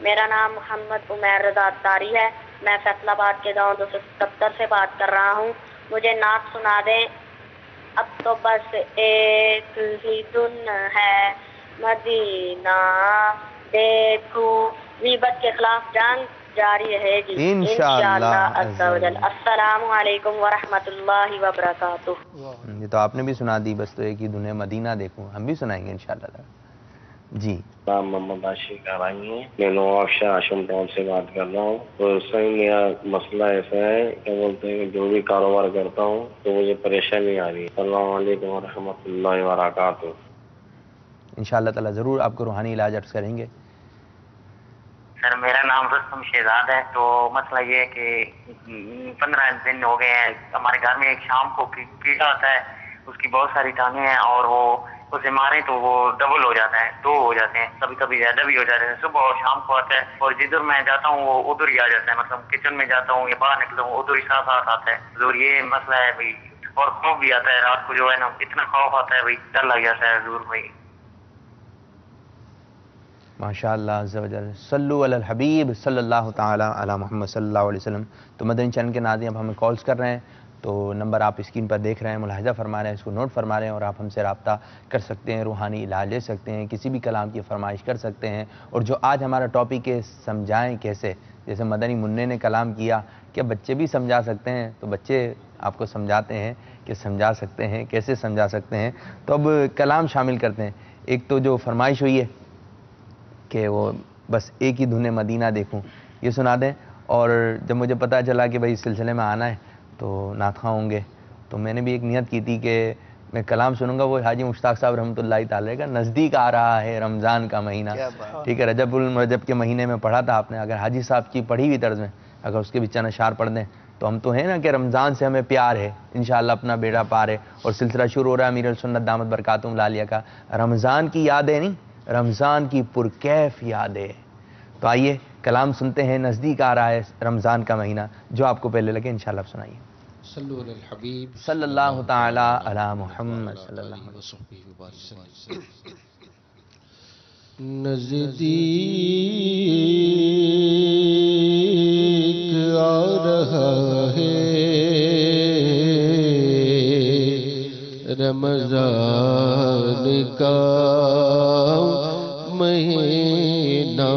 F: میرا نام محمد عمیر رضا اتاری ہے. میں فیصل آباد کے گاؤں 277 سے بات کر رہا ہوں. مجھے نعت سنا دیں. اب تو بس ایک ہی دن ہے مدینہ دیکھو، غیبت کے خلاف جنگ جاری رہے گی انشاءاللہ عز و جل. السلام علیکم ورحمۃ اللہ وبرکاتہ.
A: یہ تو آپ نے بھی سنا دی. بس تو ایک ہی دنیا مدینہ دیکھوں، ہم بھی سنائیں گے انشاءاللہ. جی
G: نام محمد عاشق آرائی ہے. میں نواب شاہ آشم ٹاؤن سے بات کر رہا ہوں. تو صحیح میرا مسئلہ ایسا ہے کہ بولتے ہیں کہ جو بھی کاروبار کرتا ہوں تو مجھے پریشانی آ رہی ہے. السلام علیکم ورحمۃ اللہ وبرکاتہ.
A: انشاءاللہ تعالی ضرور آپ کو روحانی علاج عرض کریں گے.
H: سر میرا نام رستم شہزاد ہے. تو مسئلہ یہ ہے کہ 15 دن ہو گئے ہیں ہمارے گھر میں ایک شام کو کیڑا آتا ہے، اس کی بہت ساری ٹانگیں ہیں اور وہ اسے مارے تو وہ ڈبل ہو جاتا ہے، 2 ہو جاتے ہیں، کبھی کبھی زیادہ بھی ہو جاتے ہیں. صبح اور شام کو آتا ہے اور جدھر میں جاتا ہوں وہ ادھر ہی آ جاتا ہے. مطلب کچن میں جاتا ہوں یا باہر نکلتا ہوں ادھر ہی ساتھ آتا ہے. حضور یہ مسئلہ ہے بھائی. اور خوف بھی آتا ہے رات کو، جو ہے نا اتنا خوف آتا ہے بھائی، ڈر لگ جاتا ہے حضور بھائی.
A: ماشاءاللہ عز و جل. صلو علی الحبیب صلی اللہ تعالی علی محمد صلی اللہ علیہ وسلم. تو مدنی چینل کے ناظرین اب ہمیں کالز کر رہے ہیں، تو نمبر آپ اسکرین پر دیکھ رہے ہیں، ملاحظہ فرما رہے ہیں، اس کو نوٹ فرما رہے ہیں اور آپ ہم سے رابطہ کر سکتے ہیں، روحانی علاج لے سکتے ہیں، کسی بھی کلام کی فرمائش کر سکتے ہیں. اور جو آج ہمارا ٹاپک ہے سمجھائیں کیسے، جیسے مدنی منع نے کلام کیا کہ بچے بھی سمجھا سکتے ہیں، تو بچے آپ کو سمجھاتے ہیں کہ سمجھا سکتے ہیں، کیسے سمجھا سکتے ہیں. تو اب کلام شامل کرتے ہیں. ایک تو جو فرمائش ہوئی ہے کہ وہ بس ایک ہی دھن مدینہ دیکھوں، یہ سنا دیں. اور جب مجھے پتہ چلا کہ بھائی اس سلسلے میں آنا ہے تو نعت خواں ہوں گے، تو میں نے بھی ایک نیت کی تھی کہ میں کلام سنوں گا وہ حاجی مشتاق صاحب رحمۃ اللہ تعالی کا. نزدیک آ رہا ہے رمضان کا مہینہ، ٹھیک ہے، رجب المرجب کے مہینے میں پڑھا تھا آپ نے. اگر حاجی صاحب کی پڑھی ہوئی طرز میں اگر اس کے بھی چند اشعار پڑھ دیں تو ہم تو ہیں نا کہ رمضان سے ہمیں پیار ہے، انشاءاللہ اپنا بیڑا پار ہے. اور سلسلہ شروع ہو رہا ہے امیر السنت دامت برکاتہم العالیہ کا، رمضان کی یادیں نہیں، رمضان کی پرکیف یادیں. تو آئیے کلام سنتے ہیں. نزدیک آ رہا ہے رمضان کا مہینہ، جو آپ کو پہلے لگے انشاءاللہ آپ سنائیے.
C: صلو علی الحبیب
A: صلی اللہ تعالی علی محمد صلی اللہ علیہ
C: وسلم. نزدیک آ رہا ہے رمضان کا مہینہ،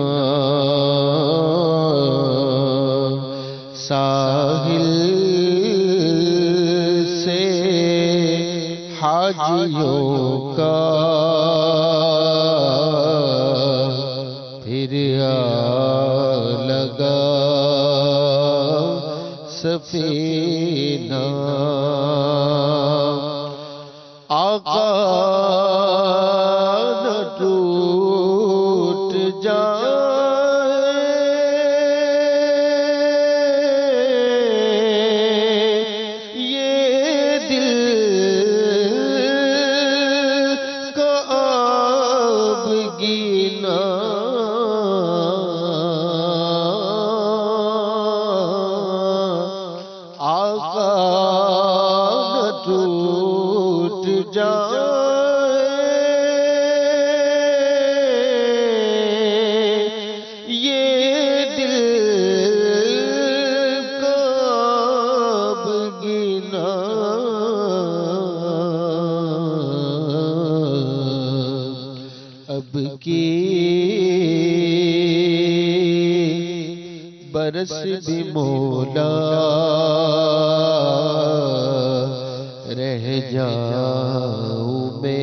C: ساحل سے حاجیوں کا پھر لگا سفینہ. آقا نہ ٹوٹ جائے یہ دل آقا نہ ٹوٹ جائے یہ دل کب گنا اب کی برس بھی مولا رہ جاؤں میں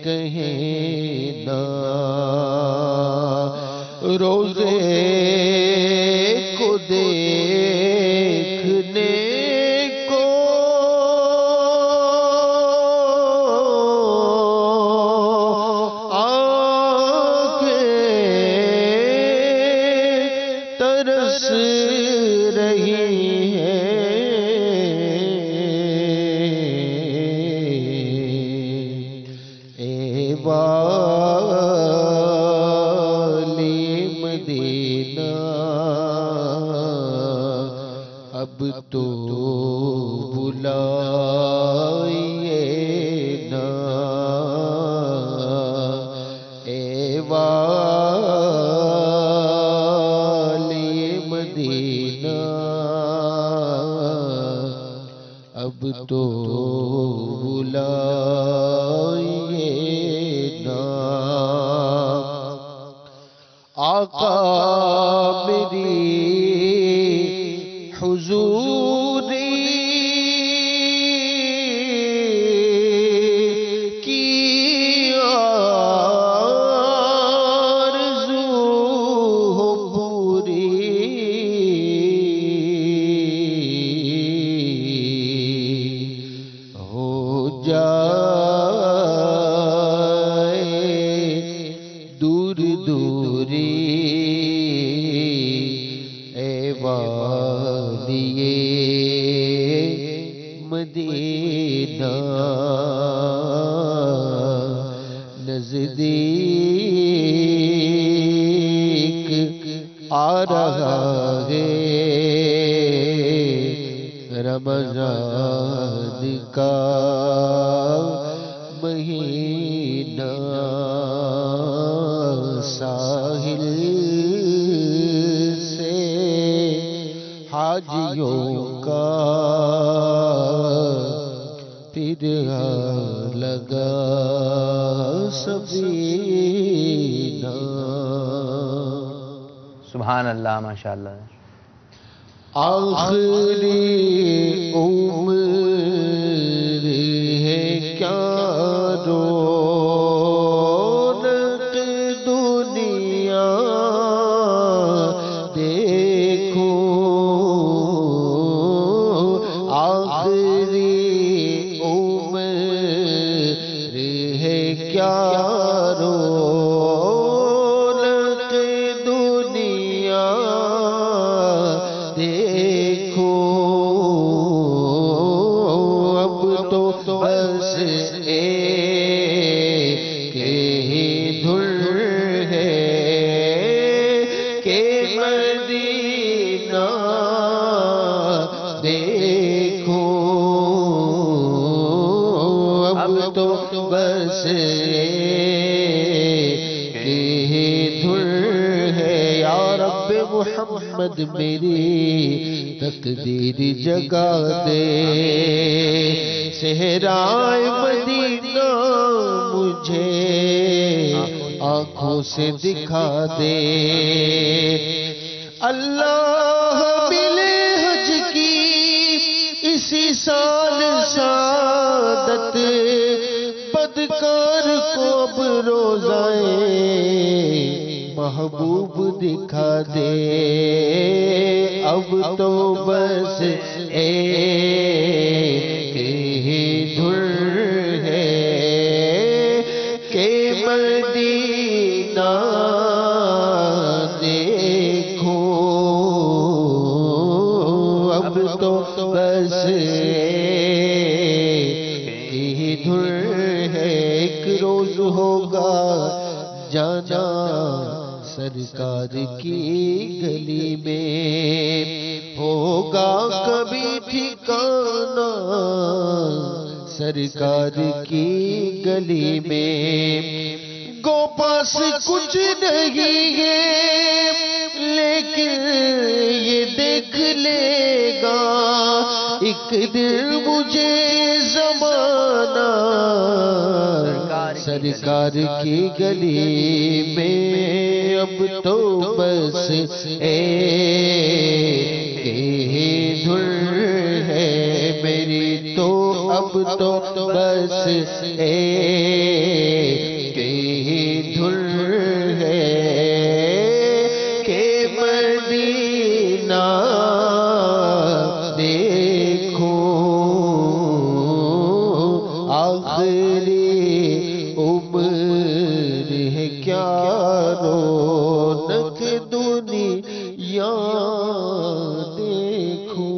C: کہیں نہ روزے کو دیکھنے کو ترس رہی ہے اے والی مدینہ اب تو بلائیے نا اے مدینہ اب تو بلائیے نا آقا میری حضوری کی آرزو ہو پوری ہو جائے دور دوری اے والی مدینہ نزدیک آ رہا ہے رمضان کا مہینہ ساحل سے حاجیوں کا پھر لگا سفینہ
A: سبحان اللہ ماشاءاللہ
C: آخری عمر ہے کیا رونق دنیا دیکھو آخری عمر ہے کیا رونق دنیا دیکھو اب تو بس ایک ہی دھر ہے کہ مدینہ دیکھو اب تو بس ایک ہی دھر ہے یا رب محمد میری تقدیر جگا دے صحرائے مدینہ مجھے آنکھوں سے دکھا دے اللہ ملے حج کی اسی سال سعادت بدکار کو اب روزائے محبوب دکھا دے اب تو بس ایک ہی دھر ہے کہ مدینہ دیکھو اب تو بس ایک ہی دھر ہے ایک روز ہوگا جانا سرکار کی گلی میں ہوگا کبھی ٹھکانہ سرکار کی گلی میں گو پاس کچھ نہیں ہے لیکن یہ دیکھ لے گا ایک دن مجھے زمانہ سرکار کی گلی میں اب تو بس ایک ہی دھن ہے میری تو اب تو بس ایک ہی دھن ہے کہ مدینہ دیکھو آخری عمر ہے کیا رونق دنیا دیکھو.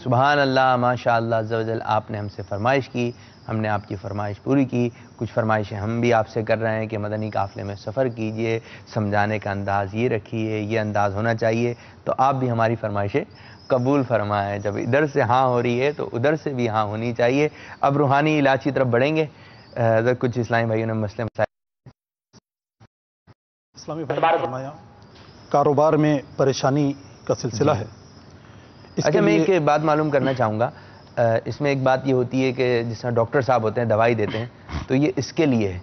A: سبحان اللہ، ماشاء اللہ عز و جل. آپ نے ہم سے فرمائش کی، ہم نے آپ کی فرمائش پوری کی. کچھ فرمائشیں ہم بھی آپ سے کر رہے ہیں کہ مدنی قافلے میں سفر کیجئے، سمجھانے کا انداز یہ رکھیے، یہ انداز ہونا چاہیے. تو آپ بھی ہماری فرمائشیں قبول فرمائیں. جب ادھر سے ہاں ہو رہی ہے تو ادھر سے بھی ہاں ہونی چاہیے. اب روحانی علاج کی طرف بڑھیں گے. کچھ اسلامی بھائیوں نے مسئلے
D: اسلامی بھائی نے فرمایا کاروبار میں پریشانی کا سلسلہ ہے.
A: اچھا، میں ایک بات معلوم کرنا چاہوں گا. اس میں ایک بات یہ ہوتی ہے کہ جس طرح ڈاکٹر صاحب ہوتے ہیں دوائی دیتے ہیں تو یہ اس کے لیے ہے،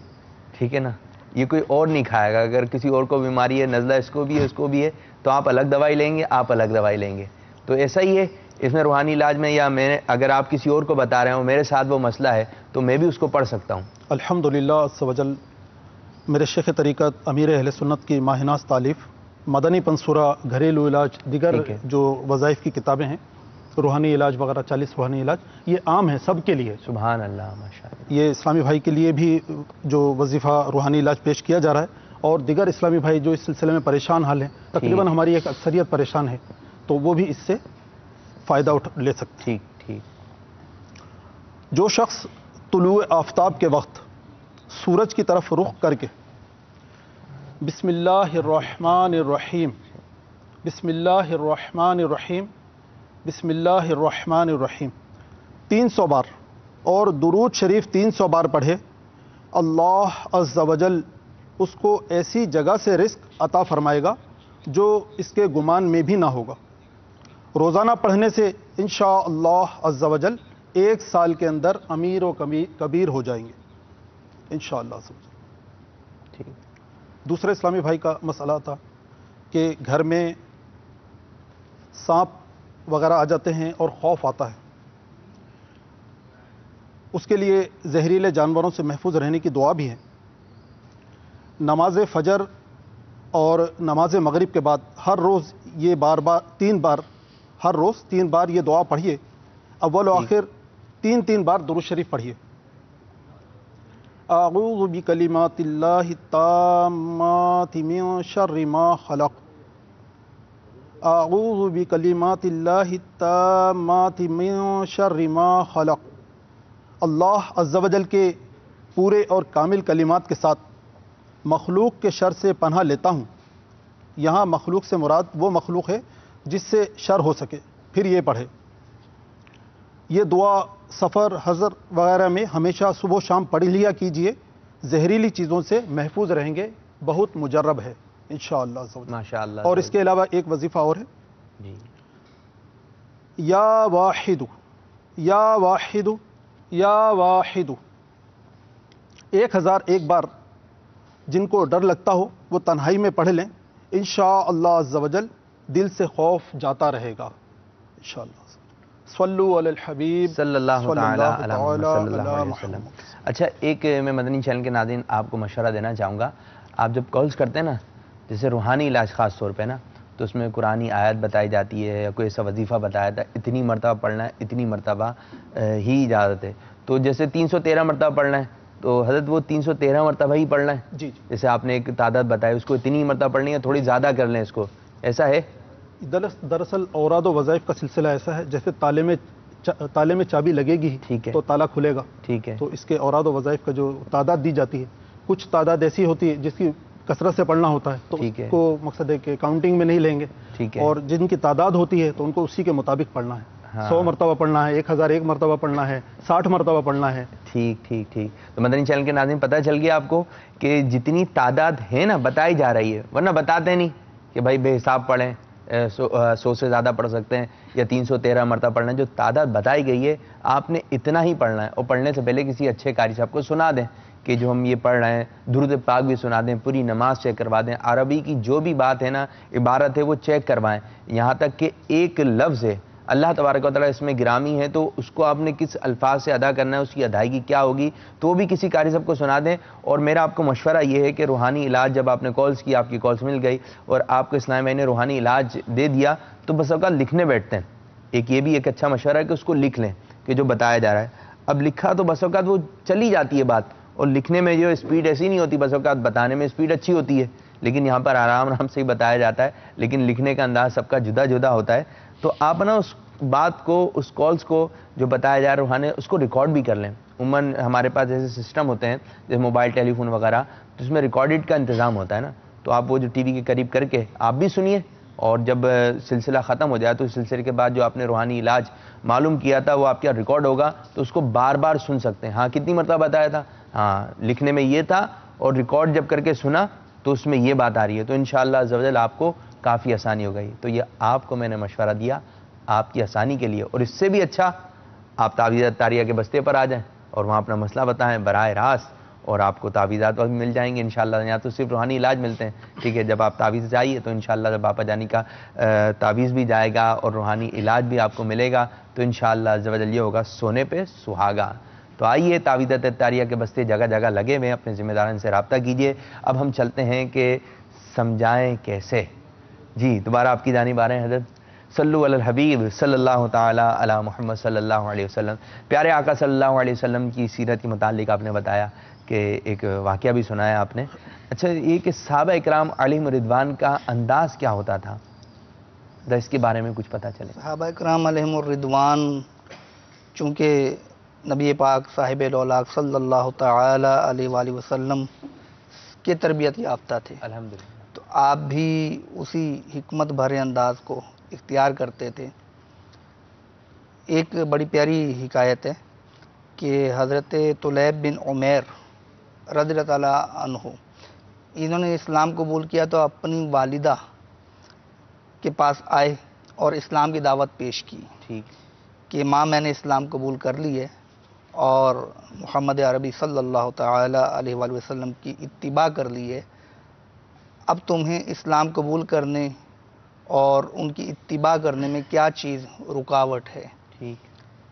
A: ٹھیک ہے نا، یہ کوئی اور نہیں کھائے گا. اگر کسی اور کو بیماری ہے، نزلہ اس کو بھی ہے اس کو بھی ہے، تو آپ الگ دوائی لیں گے، آپ الگ دوائی لیں گے. تو ایسا ہی ہے اس میں روحانی علاج میں، یا میں اگر آپ کسی اور کو بتا رہے ہوں میرے ساتھ وہ مسئلہ ہے تو میں بھی اس کو پڑھ سکتا ہوں.
D: الحمدللہ عز و جل. میرے شیخ طریقت امیر اہل سنت کی ماہ ناز تالیف مدنی پنصورہ، گھریلو علاج، دیگر جو وظائف کی کتابیں ہیں، روحانی علاج وغیرہ 40 روحانی علاج، یہ عام ہے سب کے لیے.
A: سبحان اللہ، ماشاءاللہ.
D: یہ اسلامی بھائی کے لیے بھی جو وظیفہ روحانی علاج پیش کیا جا رہا ہے، اور دیگر اسلامی بھائی جو اس سلسلے میں پریشان حال ہیں، تقریباً ہماری ایک اکثریت پریشان ہے، تو وہ بھی اس سے فائدہ لے سکتے ہیں.
A: ٹھیک.
D: جو شخص طلوع آفتاب کے وقت سورج کی طرف رخ کر کے بسم اللہ الرحمن الرحیم، بسم اللہ الرحمن الرحیم، بسم اللہ الرحمن الرحیم 300 بار اور درود شریف 300 بار پڑھے، اللہ عز و جل اس کو ایسی جگہ سے رزق عطا فرمائے گا جو اس کے گمان میں بھی نہ ہوگا. روزانہ پڑھنے سے انشاءاللہ عز و جل 1 سال کے اندر امیر و کبیر ہو جائیں گے انشاءاللہ عز و جل.
A: ٹھیک.
D: دوسرے اسلامی بھائی کا مسئلہ تھا کہ گھر میں سانپ وغیرہ آ جاتے ہیں اور خوف آتا ہے. اس کے لیے زہریلے جانوروں سے محفوظ رہنے کی دعا بھی ہے. نماز فجر اور نماز مغرب کے بعد ہر روز یہ ہر روز 3 بار یہ دعا پڑھیے. اول و آخر 3 بار درود شریف پڑھیے. اعوذ بکلمات اللہ التامات من شر ما خلق، اعوذ بکلمات اللہ التامات من شر ما خلق. اللہ عز و جل کے پورے اور کامل کلمات کے ساتھ مخلوق کے شر سے پناہ لیتا ہوں. یہاں مخلوق سے مراد وہ مخلوق ہے جس سے شر ہو سکے. پھر یہ پڑھے. یہ دعا سفر، حضر وغیرہ میں ہمیشہ صبح و شام پڑھ لیا کیجئے. زہریلی چیزوں سے محفوظ رہیں گے. بہت مجرب ہے انشاءاللہ.
A: ماشاءاللہ.
D: اور اس کے علاوہ ایک وظیفہ اور ہے. یا واحد یا واحد یا واحد 1001 بار جن کو ڈر لگتا ہو وہ تنہائی میں پڑھ لیں. انشاءاللہ عز و جل دل سے خوف جاتا رہے گا انشاءاللہ. صلو علی الحبیب
A: صلی اللہ تعالی علی محمد صلی اللہ علیہ وسلم. اچھا، ایک میں مدنی چینل کے ناظرین آپ کو مشورہ دینا چاہوں گا. آپ جب کالز کرتے ہیں نا، جیسے روحانی علاج خاص طور پہ نا، تو اس میں قرآنی آیت بتائی جاتی ہے یا کوئی ایسا وظیفہ بتایا تھا، اتنی مرتبہ پڑھنا ہے، اتنی مرتبہ ہی اجازت ہے. تو جیسے 313 مرتبہ پڑھنا ہے تو حضرت وہ 313 مرتبہ ہی پڑھنا ہے.
D: جی.
A: جیسے آپ نے ایک تعداد بتائی، اس کو اتنی مرتبہ پڑھنی ہے، تھوڑی زیادہ کر لیں اس کو، ایسا ہے؟
D: دراصل اوراد و وظائف کا سلسلہ ایسا ہے جیسے تالے میں چابی لگے گی تو تالا کھلے گا.
A: ٹھیک ہے.
D: تو اس کے اوراد و وظائف کا جو تعداد دی جاتی ہے، کچھ تعداد ایسی ہوتی ہے جس کی کثرت سے پڑھنا ہوتا ہے تو اس کو مقصد ہے کہ کاؤنٹنگ میں نہیں لیں گے، اور جن کی تعداد ہوتی ہے تو ان کو اسی کے مطابق پڑھنا ہے. 100 مرتبہ پڑھنا ہے، 1001 مرتبہ پڑھنا ہے، 60 مرتبہ پڑھنا ہے.
A: ٹھیک. تو مدنی چینل کے ناظرین پتہ چل گیا آپ کو کہ جتنی تعداد ہے نا بتائی جا رہی ہے، ورنہ بتاتے نہیں کہ بھائی بے حساب پڑھیں، 100 سے زیادہ پڑھ سکتے ہیں یا 313 مرتبہ پڑھنا ہے. جو تعداد بتائی گئی ہے آپ نے اتنا ہی پڑھنا ہے، اور پڑھنے سے پہلے کسی اچھے قاری صاحب کو سنا دیں کہ جو ہم یہ پڑھ رہے ہیں، درود پاک بھی سنا دیں، پوری نماز چیک کروا دیں، عربی کی جو بھی بات ہے نا، عبارت ہے، وہ چیک کروائیں، یہاں تک کہ ایک لفظ ہے اللہ تبارک و تعالیٰ اس میں گرامی ہے تو اس کو آپ نے کس الفاظ سے ادا کرنا ہے، اس کی ادائیگی کیا ہوگی، تو وہ بھی کسی قاری صاحب کو سنا دیں. اور میرا آپ کو مشورہ یہ ہے کہ روحانی علاج جب آپ نے کالز کی، آپ کی کالز مل گئی اور آپ کو اسلام بھائی نے روحانی علاج دے دیا تو بس اوقات لکھنے بیٹھتے ہیں. یہ بھی ایک اچھا مشورہ ہے کہ اس کو لکھ لیں کہ جو بتایا جا رہا ہے. اب لکھا تو بس اوقات وہ چلی جاتی ہے بات، اور لکھنے میں جو اسپیڈ ایسی نہیں ہوتی، بس اوقات بتانے میں اسپیڈ اچھی ہوتی ہے لیکن یہاں پر آرام سے ہی بتایا جاتا ہے، لیکن لکھنے کا انداز سب کا جدا جدا ہوتا ہے. تو آپ نا اس بات کو، اس کالز کو جو بتایا جا رہا ہے روحانی، اس کو ریکارڈ بھی کر لیں. عموماً ہمارے پاس ایسے سسٹم ہوتے ہیں جیسے موبائل ٹیلی فون وغیرہ، تو اس میں ریکارڈڈ کا انتظام ہوتا ہے نا، تو آپ وہ جو ٹی وی کے قریب کر کے آپ بھی سنیے، اور جب سلسلہ ختم ہو جائے تو اس سلسلے کے بعد جو آپ نے روحانی علاج معلوم کیا تھا وہ آپ کا ریکارڈ ہوگا تو اس کو بار بار سن سکتے ہیں. ہاں کتنی مرتبہ بتایا تھا، ہاں لکھنے میں یہ تھا، اور ریکارڈ جب کر کے سنا تو اس میں یہ بات آ رہی ہے، تو انشاءاللہ عز و جل آپ کو کافی آسانی ہو گئی. تو یہ آپ کو میں نے مشورہ دیا آپ کی آسانی کے لیے، اور اس سے بھی اچھا آپ تعویذات تاریہ کے بستے پر آ جائیں اور وہاں اپنا مسئلہ بتائیں براہ راست، اور آپ کو تعویذات بھی مل جائیں گے انشاءاللہ. یہاں تو صرف روحانی علاج ملتے ہیں، ٹھیک ہے. جب آپ تعویذ چاہیے تو انشاءاللہ جب باپا جانی کا تعویذ بھی جائے گا اور روحانی علاج بھی آپ کو ملے گا تو انشاءاللہ عز و جل یہ ہوگا سونے پہ سہاگا. تو آئیے تعویذات تاریہ کے بستے جگہ جگہ لگے ہوئے، اپنے ذمہ داران سے رابطہ کیجئے. اب ہم چلتے ہیں کہ سمجھائیں کیسے. جی دوبارہ آپ کی جانب آ رہے ہیں حضرت. صلو علی الحبیب صلی اللہ تعالی علی محمد صلی اللہ علیہ وسلم. پیارے آقا صلی اللہ علیہ وسلم کی سیرت کے متعلق آپ نے بتایا کہ ایک واقعہ بھی سنایا آپ نے. اچھا یہ کہ صحابہ اکرام علیہم الرضوان کا انداز کیا ہوتا تھا، اس کے بارے میں کچھ پتہ چلے.
B: صحابہ اکرام علیہم الرضوان چونکہ نبی پاک صاحب الاولاق صلی اللہ تعالی علیہ وآلہ وسلم کے تربیت یافتہ تھے،
A: الحمدللہ،
B: تو آپ بھی اسی حکمت بھرے انداز کو اختیار کرتے تھے. ایک بڑی پیاری حکایت ہے کہ حضرت طلیب بن عمیر رضی اللہ تعالیٰ عنہ انہوں نے اسلام قبول کیا تو اپنی والدہ کے پاس آئے اور اسلام کی دعوت پیش کی،
A: ٹھیک
B: کہ ماں میں نے اسلام قبول کر لی ہے اور محمد عربی صلی اللہ تعالی علیہ وآلہ وسلم کی اتباع کر لی ہے، اب تمہیں اسلام قبول کرنے اور ان کی اتباع کرنے میں کیا چیز رکاوٹ ہے،
A: ٹھیک،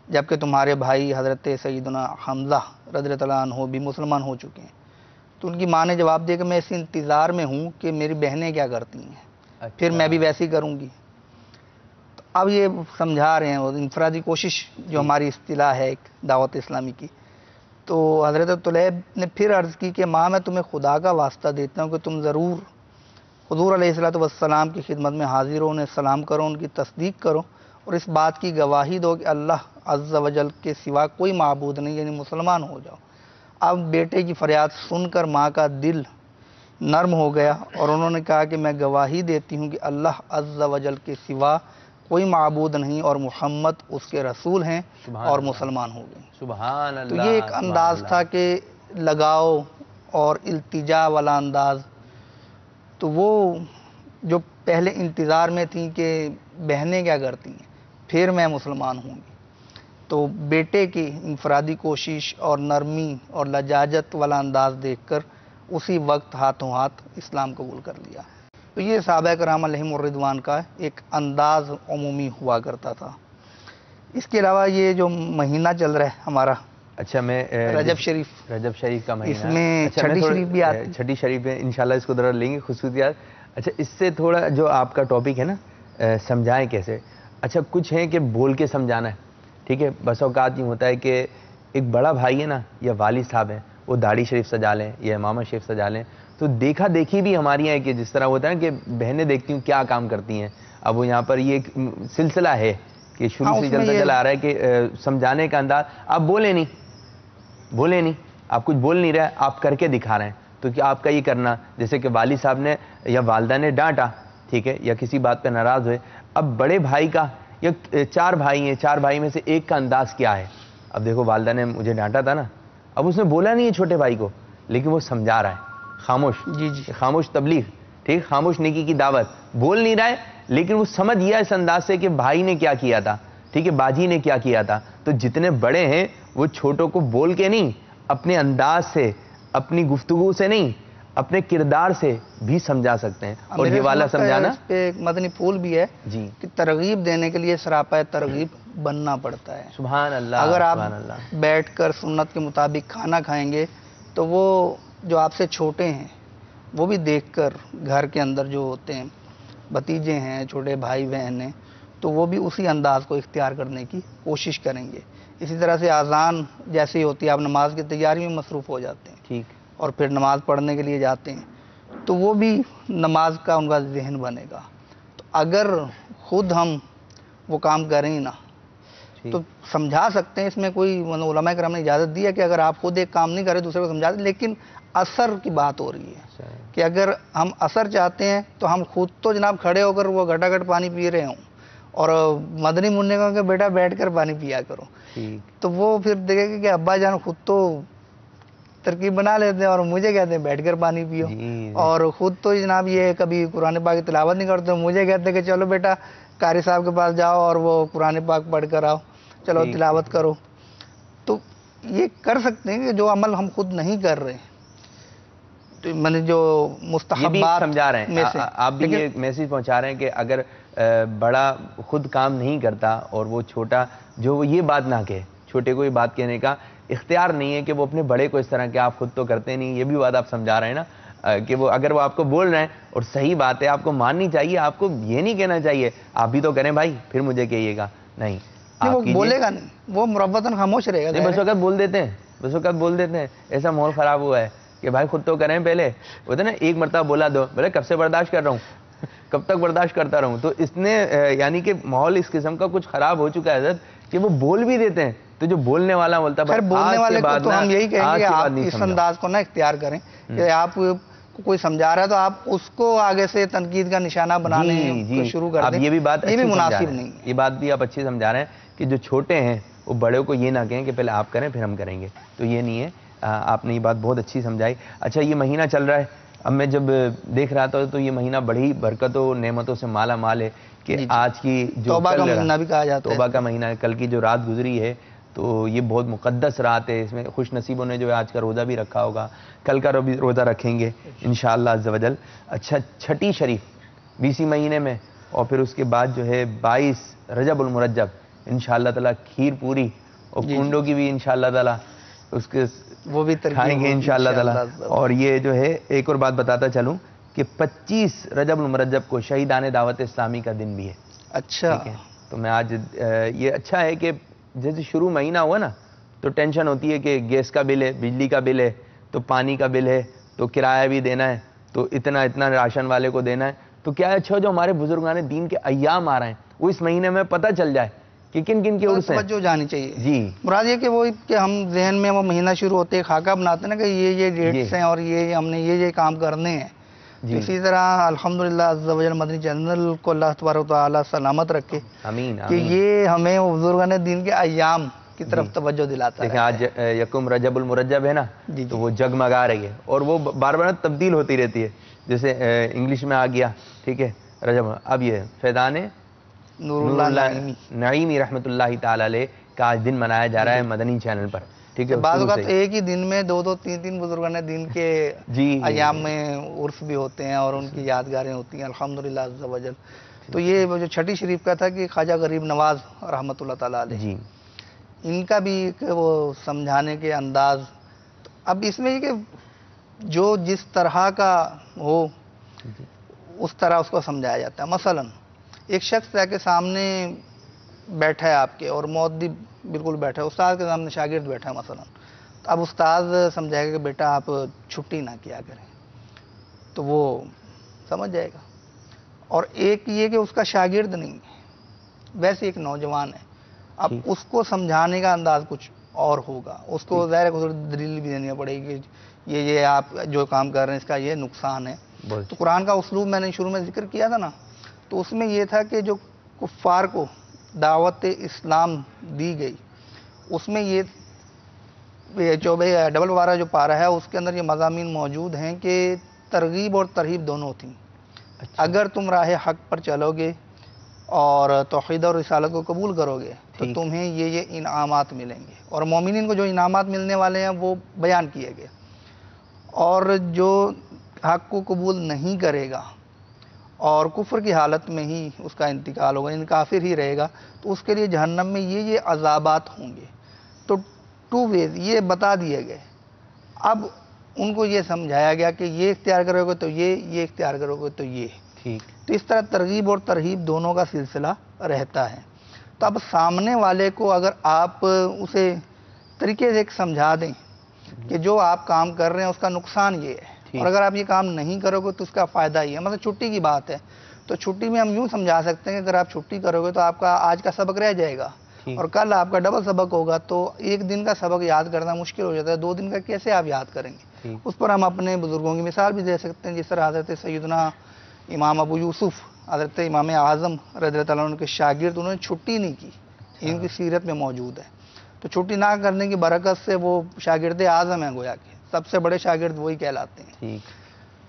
B: جبکہ تمہارے بھائی حضرت سیدنا حمزہ رضی اللہ تعالیٰ عنہ بھی مسلمان ہو چکے ہیں. تو ان کی ماں نے جواب دیا کہ میں اس انتظار میں ہوں کہ میری بہنیں کیا کرتی ہیں، پھر میں بھی ویسی کروں گی. تو اب یہ سمجھا رہے ہیں وہ انفرادی کوشش جو ہماری اصطلاح ہے ایک دعوت اسلامی کی. تو حضرت طلیب نے پھر عرض کی کہ ماں میں تمہیں خدا کا واسطہ دیتا ہوں کہ تم ضرور حضور علیہ الصلوۃ والسلام کی خدمت میں حاضر ہو، انہیں سلام کرو، ان کی تصدیق کرو اور اس بات کی گواہی دو کہ اللہ عز و جل کے سوا کوئی معبود نہیں، یعنی مسلمان ہو جاؤ. اب بیٹے کی فریاد سن کر ماں کا دل نرم ہو گیا اور انہوں نے کہا کہ میں گواہی دیتی ہوں کہ اللہ عز و جل کے سوا کوئی معبود نہیں اور محمد اس کے رسول ہیں، اور مسلمان ہو گئے.
A: سبحان اللہ.
B: تو یہ ایک انداز تھا کہ لگاؤ اور التجا والا انداز. تو وہ جو پہلے انتظار میں تھیں کہ بہنیں کیا کرتی ہیں، پھر میں مسلمان ہوں گی، تو بیٹے کی انفرادی کوشش اور نرمی اور لجاجت والا انداز دیکھ کر اسی وقت ہاتھوں ہاتھ اسلام قبول کر لیا. تو یہ صحابہ کرام علیہم الرضوان کا ایک انداز عمومی ہوا کرتا تھا. اس کے علاوہ یہ جو مہینہ چل رہا ہے ہمارا،
A: اچھا میں
B: رجب شریف
A: کا مہینہ،
B: اس میں چھٹی شریف بھی آتی ہے.
A: چھٹی شریف ہے انشاءاللہ، اس کو ذرا لیں گے خصوصیات. اچھا اس سے تھوڑا جو آپ کا ٹاپک ہے نا سمجھائیں کیسے، اچھا کچھ ہیں کہ بول کے سمجھانا ہے، ٹھیک ہے. بس اوقات یوں ہوتا ہے کہ ایک بڑا بھائی ہے نا یا والد صاحب ہیں، وہ داڑھی شریف سجا لیں یا امامہ شریف سجا لیں، تو دیکھا دیکھی بھی ہماری ہے کہ جس طرح ہوتا ہے کہ بہنیں دیکھتی ہوں کیا کام کرتی ہیں. اب وہ یہاں پر یہ ایک سلسلہ ہے کہ شروع سے چلتا چلا آ رہا ہے کہ سمجھانے کا انداز، آپ بولیں نہیں، آپ کچھ بول نہیں رہے، آپ کر کے دکھا رہے ہیں. تو کیا آپ کا یہ کرنا، جیسے کہ والد صاحب نے یا والدہ نے ڈانٹا، ٹھیک ہے، یا کسی بات پہ ناراض ہوئے، اب بڑے بھائی کا یا 4 بھائی ہیں، 4 بھائی میں سے ایک کا انداز کیا ہے؟ اب دیکھو والدہ نے مجھے ڈانٹا تھا نا، اب اس نے بولا نہیں ہے چھوٹے بھائی کو، لیکن وہ سمجھا رہا ہے، خاموش، خاموش تبلیغ، ٹھیک، خاموش نیکی کی دعوت، بول نہیں رہا ہے لیکن وہ سمجھ گیا اس انداز سے کہ بھائی نے کیا کیا تھا، ٹھیک ہے، باجی نے کیا کیا تھا. تو جتنے بڑے ہیں وہ چھوٹوں کو بول کے نہیں، اپنے انداز سے، اپنی گفتگو سے نہیں، اپنے کردار سے بھی سمجھا سکتے ہیں. اور یہ والا سمجھانا
B: اس پہ ایک مدنی پھول بھی ہے
A: جی
B: کہ ترغیب دینے کے لیے سراپا ترغیب بننا پڑتا ہے.
A: سبحان اللہ.
B: اگر آپ
A: سبحان اللہ
B: بیٹھ کر سنت کے مطابق کھانا کھائیں گے تو وہ جو آپ سے چھوٹے ہیں وہ بھی دیکھ کر گھر کے اندر جو ہوتے ہیں بھتیجے ہیں، چھوٹے بھائی بہن ہیں، تو وہ بھی اسی انداز کو اختیار کرنے کی کوشش کریں گے. اسی طرح سے اذان جیسی ہوتی ہے، آپ نماز کی تیاری میں مصروف ہو جاتے ہیں،
A: ٹھیک،
B: اور پھر نماز پڑھنے کے لیے جاتے ہیں، تو وہ بھی نماز کا ان کا ذہن بنے گا. تو اگر خود ہم وہ کام کریں نا تو سمجھا سکتے ہیں. اس میں کوئی علماء کرام نے اجازت دی ہے کہ اگر آپ خود ایک کام نہیں کریں دوسرے کو سمجھا دیں، لیکن اثر کی بات ہو رہی ہے کہ اگر ہم اثر چاہتے ہیں تو ہم خود تو جناب کھڑے ہو کر وہ گھٹا گھٹ پانی پی رہے ہوں، اور مدنی منع کا کہ بیٹا بیٹھ کر پانی پیا کرو، تو وہ پھر دیکھے گا کہ ابا جان خود تو ترکیب بنا لیتے ہیں اور مجھے کہتے ہیں بیٹھ کر پانی پیو، اور خود تو جناب یہ کبھی قرآن پاک کی تلاوت نہیں کرتے، مجھے کہتے ہیں کہ چلو بیٹا قاری صاحب کے پاس جاؤ اور وہ قرآن پاک پڑھ کر آؤ، چلو تلاوت کرو. تو یہ کر سکتے ہیں کہ جو عمل ہم خود نہیں کر رہے، تو میں نے جو مستحبات
A: سمجھا رہے ہیں، آپ بھی یہ میسج پہنچا رہے ہیں کہ اگر بڑا خود کام نہیں کرتا اور وہ چھوٹا جو وہ یہ بات نہ کہے، چھوٹے کو یہ بات کہنے کا اختیار نہیں ہے کہ وہ اپنے بڑے کو اس طرح کہ آپ خود تو کرتے نہیں. یہ بھی بات آپ سمجھا رہے ہیں نا کہ وہ اگر وہ آپ کو بول رہے ہیں اور صحیح بات ہے آپ کو ماننی چاہیے، آپ کو یہ نہیں کہنا چاہیے آپ بھی تو کریں بھائی پھر مجھے کہیے گا، نہیں
B: وہ بولے گا نہیں، وہ مربتاً خاموش رہے گا.
A: بس وقت بول دیتے ہیں، بس وقت بول دیتے ہیں. ایسا ماحول خراب ہوا ہے کہ بھائی خود تو کریں پہلے، وہ نا ایک مرتبہ بولا دو، بولے کب سے برداشت کر رہا ہوں، کب تک برداشت کرتا رہوں. تو اس نے یعنی کہ ماحول اس قسم کا کچھ خراب ہو چکا ہے حضرت کہ وہ بول بھی دیتے ہیں. تو جو بولنے والا بولتا ہے،
B: بولنے والے کو تو ہم یہی کہیں گے آپ اس انداز کو نہ اختیار کریں کہ آپ کو کوئی سمجھا رہا ہے تو آپ اس کو آگے سے تنقید کا نشانہ بنانے شروع کر دیں.
A: یہ بھی بات
B: یہ بھی مناسب نہیں ہے.
A: یہ بات بھی آپ اچھی سمجھا رہے ہیں کہ جو چھوٹے ہیں وہ بڑے کو یہ نہ کہیں کہ پہلے آپ کریں پھر ہم کریں گے. تو یہ نہیں ہے، آپ نے یہ بات بہت اچھی سمجھائی. اچھا یہ مہینہ چل رہا ہے، اب میں جب دیکھ رہا تھا تو یہ مہینہ بڑی برکت و نعمتوں سے مالا مال ہے کہ آج کی جو
B: توبہ کا مہینہ بھی کہا جاتا ہے،
A: توبہ کا مہینہ ہے، کل کی جو رات گزری ہے تو یہ بہت مقدس رات ہے. اس میں خوش نصیبوں نے جو ہے آج کا روزہ بھی رکھا ہوگا، کل کا روزہ رکھیں گے انشاءاللہ عز و جل. اچھا چھٹی شریف 20 مہینے میں، اور پھر اس کے بعد جو ہے 22 رجب المرجب انشاءاللہ تعالیٰ کھیر پوری اور کنڈوں کی بھی انشاءاللہ تعالیٰ اس کے وہ بھی کھائیں گے انشاءاللہ تعالیٰ. اور یہ جو ہے ایک اور بات بتاتا چلوں کہ 25 رجب المرجب کو شہیدان دعوت اسلامی کا دن بھی ہے.
B: اچھا،
A: تو میں آج یہ اچھا ہے کہ جیسے شروع مہینہ ہوا نا تو ٹینشن ہوتی ہے کہ گیس کا بل ہے، بجلی کا بل ہے، تو پانی کا بل ہے، تو کرایہ بھی دینا ہے، تو اتنا راشن والے کو دینا ہے. تو کیا ہے اچھا جو ہمارے بزرگان دین کے ایام آ رہے ہیں وہ اس مہینے میں پتہ چل جائے کہ کن کن کی عرس ہیں.
B: توجہ جانی چاہیے.
A: جی
B: مراد یہ کہ وہ کہ ہم ذہن میں وہ مہینہ شروع ہوتے خاکہ بناتے ہیں نا کہ یہ ڈیٹس ہیں اور یہ ہم نے یہ کام کرنے ہیں. اسی طرح الحمدللہ عز و جل مدنی چینل کو اللہ تبارک و تعالی سلامت رکھے،
A: آمین
B: کہ یہ ہمیں بزرگان دین کے ایام کی طرف توجہ دلاتا ہے.
A: دیکھیں آج یکم رجب المرجب ہے نا، تو وہ جگمگا رہی ہے اور وہ بار بار تبدیل ہوتی رہتی ہے. جیسے انگلش میں آ گیا ٹھیک ہے رجب، اب یہ فیضان نور اللہ نعیمی رحمۃ اللہ تعالی علیہ کا آج دن منایا جا رہا ہے مدنی چینل پر. ٹھیک ہے،
B: بعض اوقات ایک ہی دن میں 2 3 بزرگان دین کے ایام میں عرس بھی ہوتے ہیں اور ان کی یادگاریں ہوتی ہیں الحمدللہ عز و جل. تو یہ جو چھٹی شریف کا تھا کہ خواجہ غریب نواز رحمۃ اللہ تعالی علیہ، ان کا بھی وہ سمجھانے کے انداز. اب اس میں یہ کہ جو جس طرح کا ہو اس طرح اس کو سمجھایا جاتا ہے. مثلا ایک شخص ہے کہ سامنے بیٹھا ہے آپ کے اور مؤدب بالکل بیٹھا ہے، استاد کے سامنے شاگرد بیٹھا ہے مثلا، تو اب استاد سمجھائے گا کہ بیٹا آپ چھٹی نہ کیا کریں، تو وہ سمجھ جائے گا. اور ایک یہ کہ اس کا شاگرد نہیں ہے، ویسے ایک نوجوان ہے، اب اس کو سمجھانے کا انداز کچھ اور ہوگا. اس کو ظاہر ہے دلیل بھی دینی پڑے گی کہ یہ آپ جو کام کر رہے ہیں اس کا یہ نقصان ہے. تو قرآن کا اسلوب میں نے شروع میں ذکر کیا تھا نا, تو اس میں یہ تھا کہ جو کفار کو دعوت اسلام دی گئی, اس میں یہ 12 جو پارہ ہے اس کے اندر یہ مضامین موجود ہیں کہ ترغیب اور ترہیب دونوں تھیں. اگر تم راہ حق پر چلو گے اور توحید اور رسالت کو قبول کرو گے تو تمہیں یہ انعامات ملیں گے, اور مومنین کو جو انعامات ملنے والے ہیں وہ بیان کیے گئے. اور جو حق کو قبول نہیں کرے گا اور کفر کی حالت میں ہی اس کا انتقال ہوگا, یعنی کافر ہی رہے گا, تو اس کے لیے جہنم میں یہ عذابات ہوں گے. تو 2 ویز یہ بتا دیے گئے. اب ان کو یہ سمجھایا گیا کہ یہ اختیار کرو گے تو یہ اختیار کرو گے تو یہ. تو اس طرح ترغیب اور ترہیب دونوں کا سلسلہ رہتا ہے. تو اب سامنے والے کو اگر آپ اسے طریقے سے ایک سمجھا دیں کہ جو آپ کام کر رہے ہیں اس کا نقصان یہ ہے, اور اگر آپ یہ کام نہیں کرو گے تو اس کا فائدہ ہی ہے. مثلا چھٹی کی بات ہے, تو چھٹی میں ہم یوں سمجھا سکتے ہیں کہ اگر آپ چھٹی کرو گے تو آپ کا آج کا سبق رہ جائے گا اور کل آپ کا ڈبل سبق ہوگا, تو ایک دن کا سبق یاد کرنا مشکل ہو جاتا ہے, 2 دن کا کیسے آپ یاد کریں گے. اس پر ہم اپنے بزرگوں کی مثال بھی دے سکتے ہیں, جس طرح حضرت سیدنا امام ابو یوسف حضرت امام اعظم رضی اللہ عنہ کے شاگرد, انہوں نے چھٹی نہیں کی, ان کی سیرت میں موجود ہے. تو چھٹی نہ کرنے کی برکت سے وہ شاگرد اعظم ہیں, گویا کہ سب سے بڑے شاگرد وہی کہلاتے ہیں,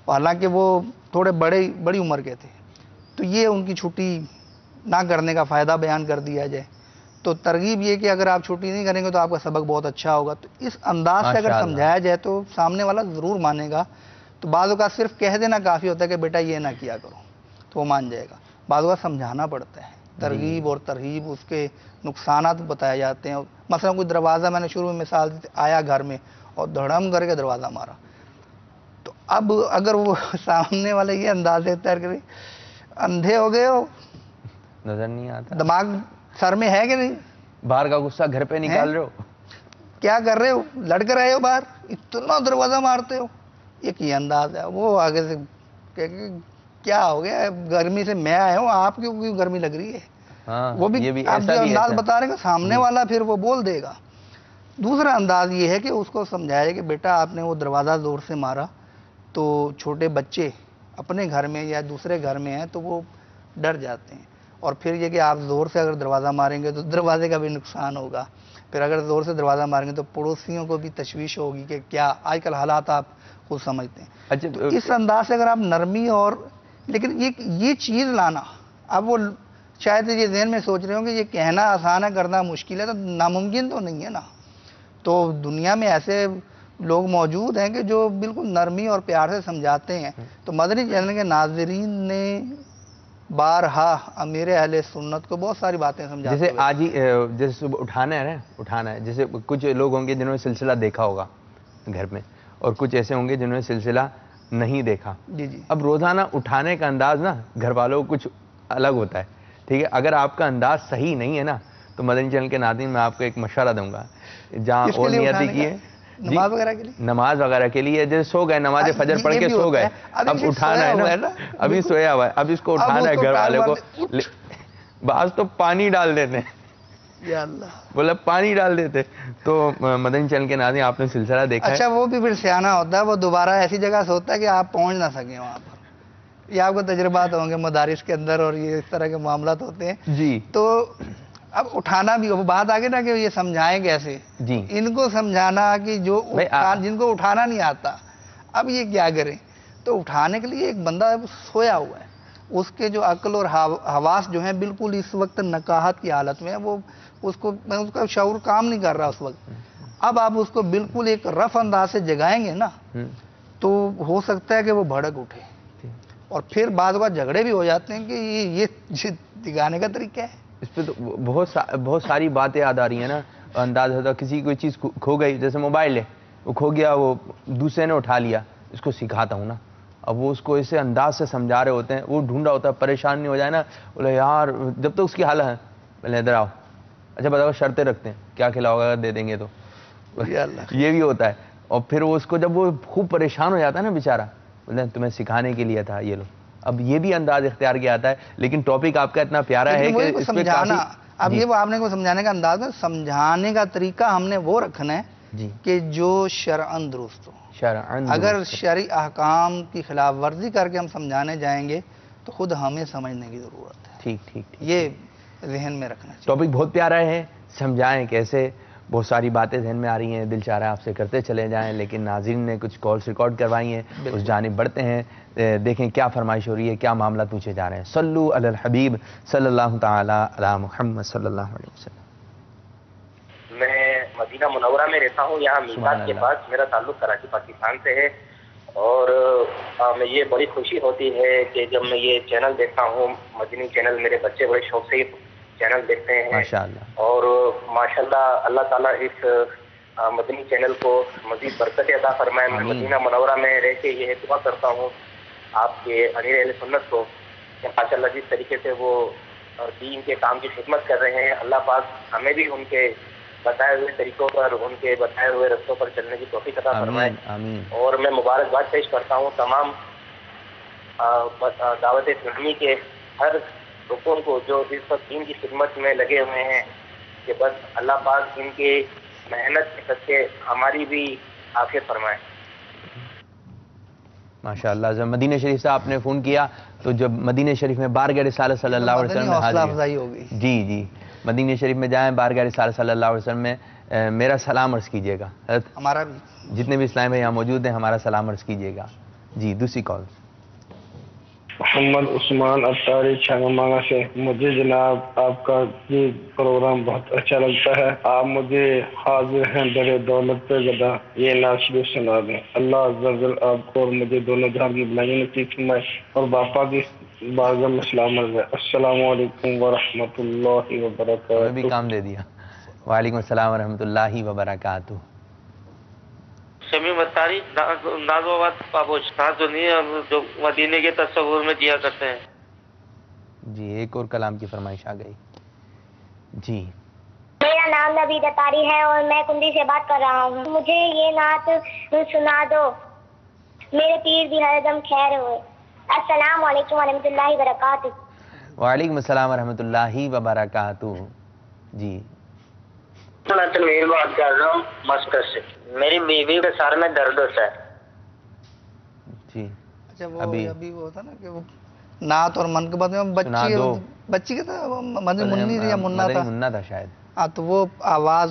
B: حالانکہ وہ تھوڑے بڑی عمر کے تھے. تو یہ ان کی چھٹی نہ کرنے کا فائدہ بیان کر دیا جائے. تو ترغیب یہ کہ اگر آپ چھٹی نہیں کریں گے تو آپ کا سبق بہت اچھا ہوگا. تو اس انداز سے اگر سمجھایا جائے تو سامنے والا ضرور مانے گا. تو بعض اوقات صرف کہہ دینا کافی ہوتا ہے کہ بیٹا یہ نہ کیا کرو, تو وہ مان جائے گا. بعض اوقات سمجھانا پڑتا ہے, ترغیب اور ترہیب, اس کے نقصانات بتائے جاتے ہیں. مثلا کوئی دروازہ, میں نے شروع میں مثال دی, آیا گھر میں اور دھڑم کر کے دروازہ مارا, تو اب اگر وہ سامنے والے یہ انداز دیتا ہے کہ اندھے ہو گئے ہو,
A: نظر نہیں آتا,
B: دماغ سر میں ہے کہ نہیں,
A: باہر کا غصہ گھر پہ نکال رہے ہو,
B: کیا کر رہے ہو, لڑ کر آئے ہو باہر, اتنا دروازہ مارتے ہو, ایک یہ انداز ہے. وہ آگے سے کہ کیا ہو گیا, گرمی سے میں آیا ہوں, آپ کیوں گرمی لگ رہی ہے. وہ بھی آپ جو انداز بتا رہے ہیں سامنے والا پھر وہ بول دے گا. دوسرا انداز یہ ہے کہ اس کو سمجھائے کہ بیٹا آپ نے وہ دروازہ زور سے مارا, تو چھوٹے بچے اپنے گھر میں یا دوسرے گھر میں ہیں تو وہ ڈر جاتے ہیں. اور پھر یہ کہ آپ زور سے اگر دروازہ ماریں گے تو دروازے کا بھی نقصان ہوگا. پھر اگر زور سے دروازہ ماریں گے تو پڑوسیوں کو بھی تشویش ہوگی کہ کیا, آج کل حالات آپ خود سمجھتے ہیں. تو اس انداز سے اگر آپ نرمی اور, لیکن یہ چیز لانا, اب وہ شاید یہ ذہن میں سوچ رہے ہوں کہ یہ کہنا آسان ہے کرنا مشکل ہے, تو ناممکن تو نہیں ہے نا. تو دنیا میں ایسے لوگ موجود ہیں کہ جو بالکل نرمی اور پیار سے سمجھاتے ہیں. تو مدنی چینل کے ناظرین نے بارہا امیر اہل سنت کو بہت ساری باتیں سمجھاتے ہیں.
A: جیسے آج ہی جیسے صبح اٹھانا ہے, جیسے کچھ لوگ ہوں گے جنہوں نے سلسلہ دیکھا ہوگا گھر میں, اور کچھ ایسے ہوں گے جنہوں نے سلسلہ نہیں دیکھا. اب روزانہ اٹھانے کا انداز نا گھر والوں کو کچھ الگ ہوتا ہے, ٹھیک ہے. اگر آپ کا انداز صحیح نہیں ہے نا, تو مدنی چینل کے ناظرین میں آپ کو ایک مشورہ دوں گا, جہاں اور نیتی کی ہے
B: نماز وغیرہ کے لیے,
A: نماز وغیرہ کے لیے, جیسے سو گئے, نماز فجر پڑھ کے سو گئے, اب اٹھانا ہے نا, ابھی سویا ہوا ہے, اب اس کو اٹھانا ہے گھر والے کو. بعض تو پانی ڈال دیتے ہیں,
B: یا اللہ,
A: بولا پانی ڈال دیتے. تو مدنی چینل کے ناظرین آپ نے سلسلہ دیکھا ہے,
B: اچھا وہ بھی پھر سیانہ ہوتا ہے, وہ دوبارہ ایسی جگہ سے ہوتا ہے کہ آپ پہنچ نہ سکیں وہاں پر. یہ آپ کو تجربات ہوں گے مدارس کے اندر, اور یہ اس طرح کے معاملات ہوتے ہیں.
A: جی.
B: تو اب اٹھانا بھی, وہ بات آگے نا کہ یہ سمجھائیں کیسے.
A: جی.
B: ان کو سمجھانا کہ جو جن کو اٹھانا نہیں آتا, اب یہ کیا کریں. تو اٹھانے کے لیے ایک بندہ سویا ہوا ہے, اس کے جو عقل اور حواس جو ہیں بالکل اس وقت نکاہت کی حالت میں ہے, وہ اس کا شعور کام نہیں کر رہا اس وقت. اب آپ اس کو بالکل ایک رف انداز سے جگائیں گے نا, تو ہو سکتا ہے کہ وہ بھڑک اٹھے, اور پھر بعض بار جھگڑے بھی ہو جاتے ہیں کہ یہ دکھانے کا طریقہ ہے.
A: اس پہ تو بہت ساری باتیں یاد آ رہی ہیں نا. انداز ہوتا کسی کوئی چیز کھو گئی, جیسے موبائل ہے, وہ کھو گیا, وہ دوسرے نے اٹھا لیا, اس کو سکھاتا ہوں نا. اب وہ اس کو ایسے انداز سے سمجھا رہے ہوتے ہیں, وہ ڈھونڈا ہوتا ہے, پریشان نہیں ہو جائے نا, بولے یار جب تک اس کی حالت ہے, پہلے ادھر آؤ, اچھا بتاؤ شرطیں رکھتے ہیں, کیا کھلاؤ گا, دے دیں گے تو. یہ بھی ہوتا ہے. اور پھر وہ اس کو جب وہ خوب پریشان ہو جاتا ہے نا بیچارہ, بولتے ہیں تمہیں سکھانے کے لیے تھا یہ لو. اب یہ بھی انداز اختیار کیا جاتا ہے, لیکن ٹاپک آپ کا اتنا پیارا ہے کہ اس پہ
B: سمجھانا. اب یہ وہ آپ نے کو سمجھانے کا انداز ہے، سمجھانے کا طریقہ ہم نے وہ رکھنا ہے
A: جی
B: کہ جو شرعن درست ہو.
A: شرعن
B: اگر
A: درست.
B: شرعی احکام کی خلاف ورزی کر کے ہم سمجھانے جائیں گے تو خود ہمیں سمجھنے کی ضرورت ہے.
A: ٹھیک ٹھیک ٹھیک.
B: یہ ذہن میں رکھنا چاہیے.
A: ٹاپک بہت پیارا ہے، سمجھائیں کیسے. بہت ساری باتیں ذہن میں آ رہی ہیں، دل چاہ رہا ہے آپ سے کرتے چلے جائیں، لیکن ناظرین نے کچھ کالز ریکارڈ کروائی ہیں، اس جانب بڑھتے ہیں. دیکھیں کیا فرمائش ہو رہی ہے، کیا معاملات پوچھے جا رہے ہیں. صلو علی الحبیب صلی اللہ تعالی علی محمد صلی اللہ علیہ وسلم.
I: میں مدینہ منورہ میں رہتا ہوں، یہاں میقات کے پاس. میرا تعلق کراچی پاکستان سے ہے، اور میں یہ بڑی خوشی ہوتی ہے کہ جب میں یہ چینل دیکھتا ہوں، مدنی چینل، میرے بچے بڑے شوق سے چینل دیکھتے ہیں
A: ماشاءاللہ.
I: اور ماشاءاللہ اللہ تعالیٰ اس مدنی چینل کو مزید برکت عطا فرمائے. میں مدینہ منورہ میں رہ کے یہ دعا کرتا ہوں آپ کے امیر اہل سنت کو کہ ماشاءاللہ جس طریقے سے وہ دین کے کام کی خدمت کر رہے ہیں، اللہ پاک ہمیں بھی ان کے بتائے ہوئے طریقوں پر، ان کے بتائے ہوئے رستوں پر چلنے کی توفیق عطا فرمائے. اور میں مبارکباد پیش کرتا ہوں تمام دعوت اسلامی کے ہر رکن کو جو اس وقت دین کی خدمت میں لگے ہوئے ہیں، کہ بس اللہ پاک ان کی محنت کے صدقے ہماری بھی عافیت فرمائے.
A: ماشاءاللہ. جب مدینہ شریف سے آپ نے فون کیا تو جب مدینہ شریف میں بارگاہ رسالت صلی اللہ علیہ وسلم میں
B: حوصلہ
A: حاضر
B: افزائی ہوگی.
A: جی جی مدینہ شریف میں جائیں، بارگاہ رسالت صلی اللہ علیہ وسلم میں میرا سلام عرض کیجیے گا.
B: ہمارا بھی
A: جتنے بھی اسلام میں یہاں موجود ہیں ہمارا سلام عرض کیجیے گا. جی دوسری کال.
G: محمد عثمان اتاری چھنگمانگا سے. مجھے جناب آپ کا یہ پروگرام بہت اچھا لگتا ہے. آپ مجھے حاضر ہیں در دولت پہ گدا یہ نعت شریف سنا دیں. اللہ عز و جل آپ کو اور مجھے دونوں جہاں کی بھلائی نصیب فرمائے اور باپا کی بارگاہ میں سلام عرض ہے. السلام علیکم ورحمۃ اللہ وبرکاتہ.
A: ہمیں بھی کام دے دیا. وعلیکم السلام ورحمۃ اللہ وبرکاتہ.
J: شمی متاری نازوات پابوش جو نہیں جو مدینے کے تصور میں دیا کرتے ہیں.
A: جی ایک اور کلام کی فرمائش آ گئی. جی
E: میرا نام نبی اتاری ہے اور میں کنڈی سے بات کر رہا ہوں. مجھے یہ نعت سنا دو. میرے پیر بھی ہر دم خیر ہوئے. السلام علیکم ورحمۃ اللہ وبرکاتہ.
A: وعلیکم السلام ورحمۃ اللہ وبرکاتہ. جی
J: میں تنویر بات کر رہا ہوں مسکر سے. میری بیوی کے سر میں درد ہوتا ہے.
A: جی
B: اچھا وہ ابھی وہ تھا نا کہ وہ نعت اور منقبت میں بچی کا تھا، منی یا منا
A: تھا شاید.
B: ہاں تو وہ آواز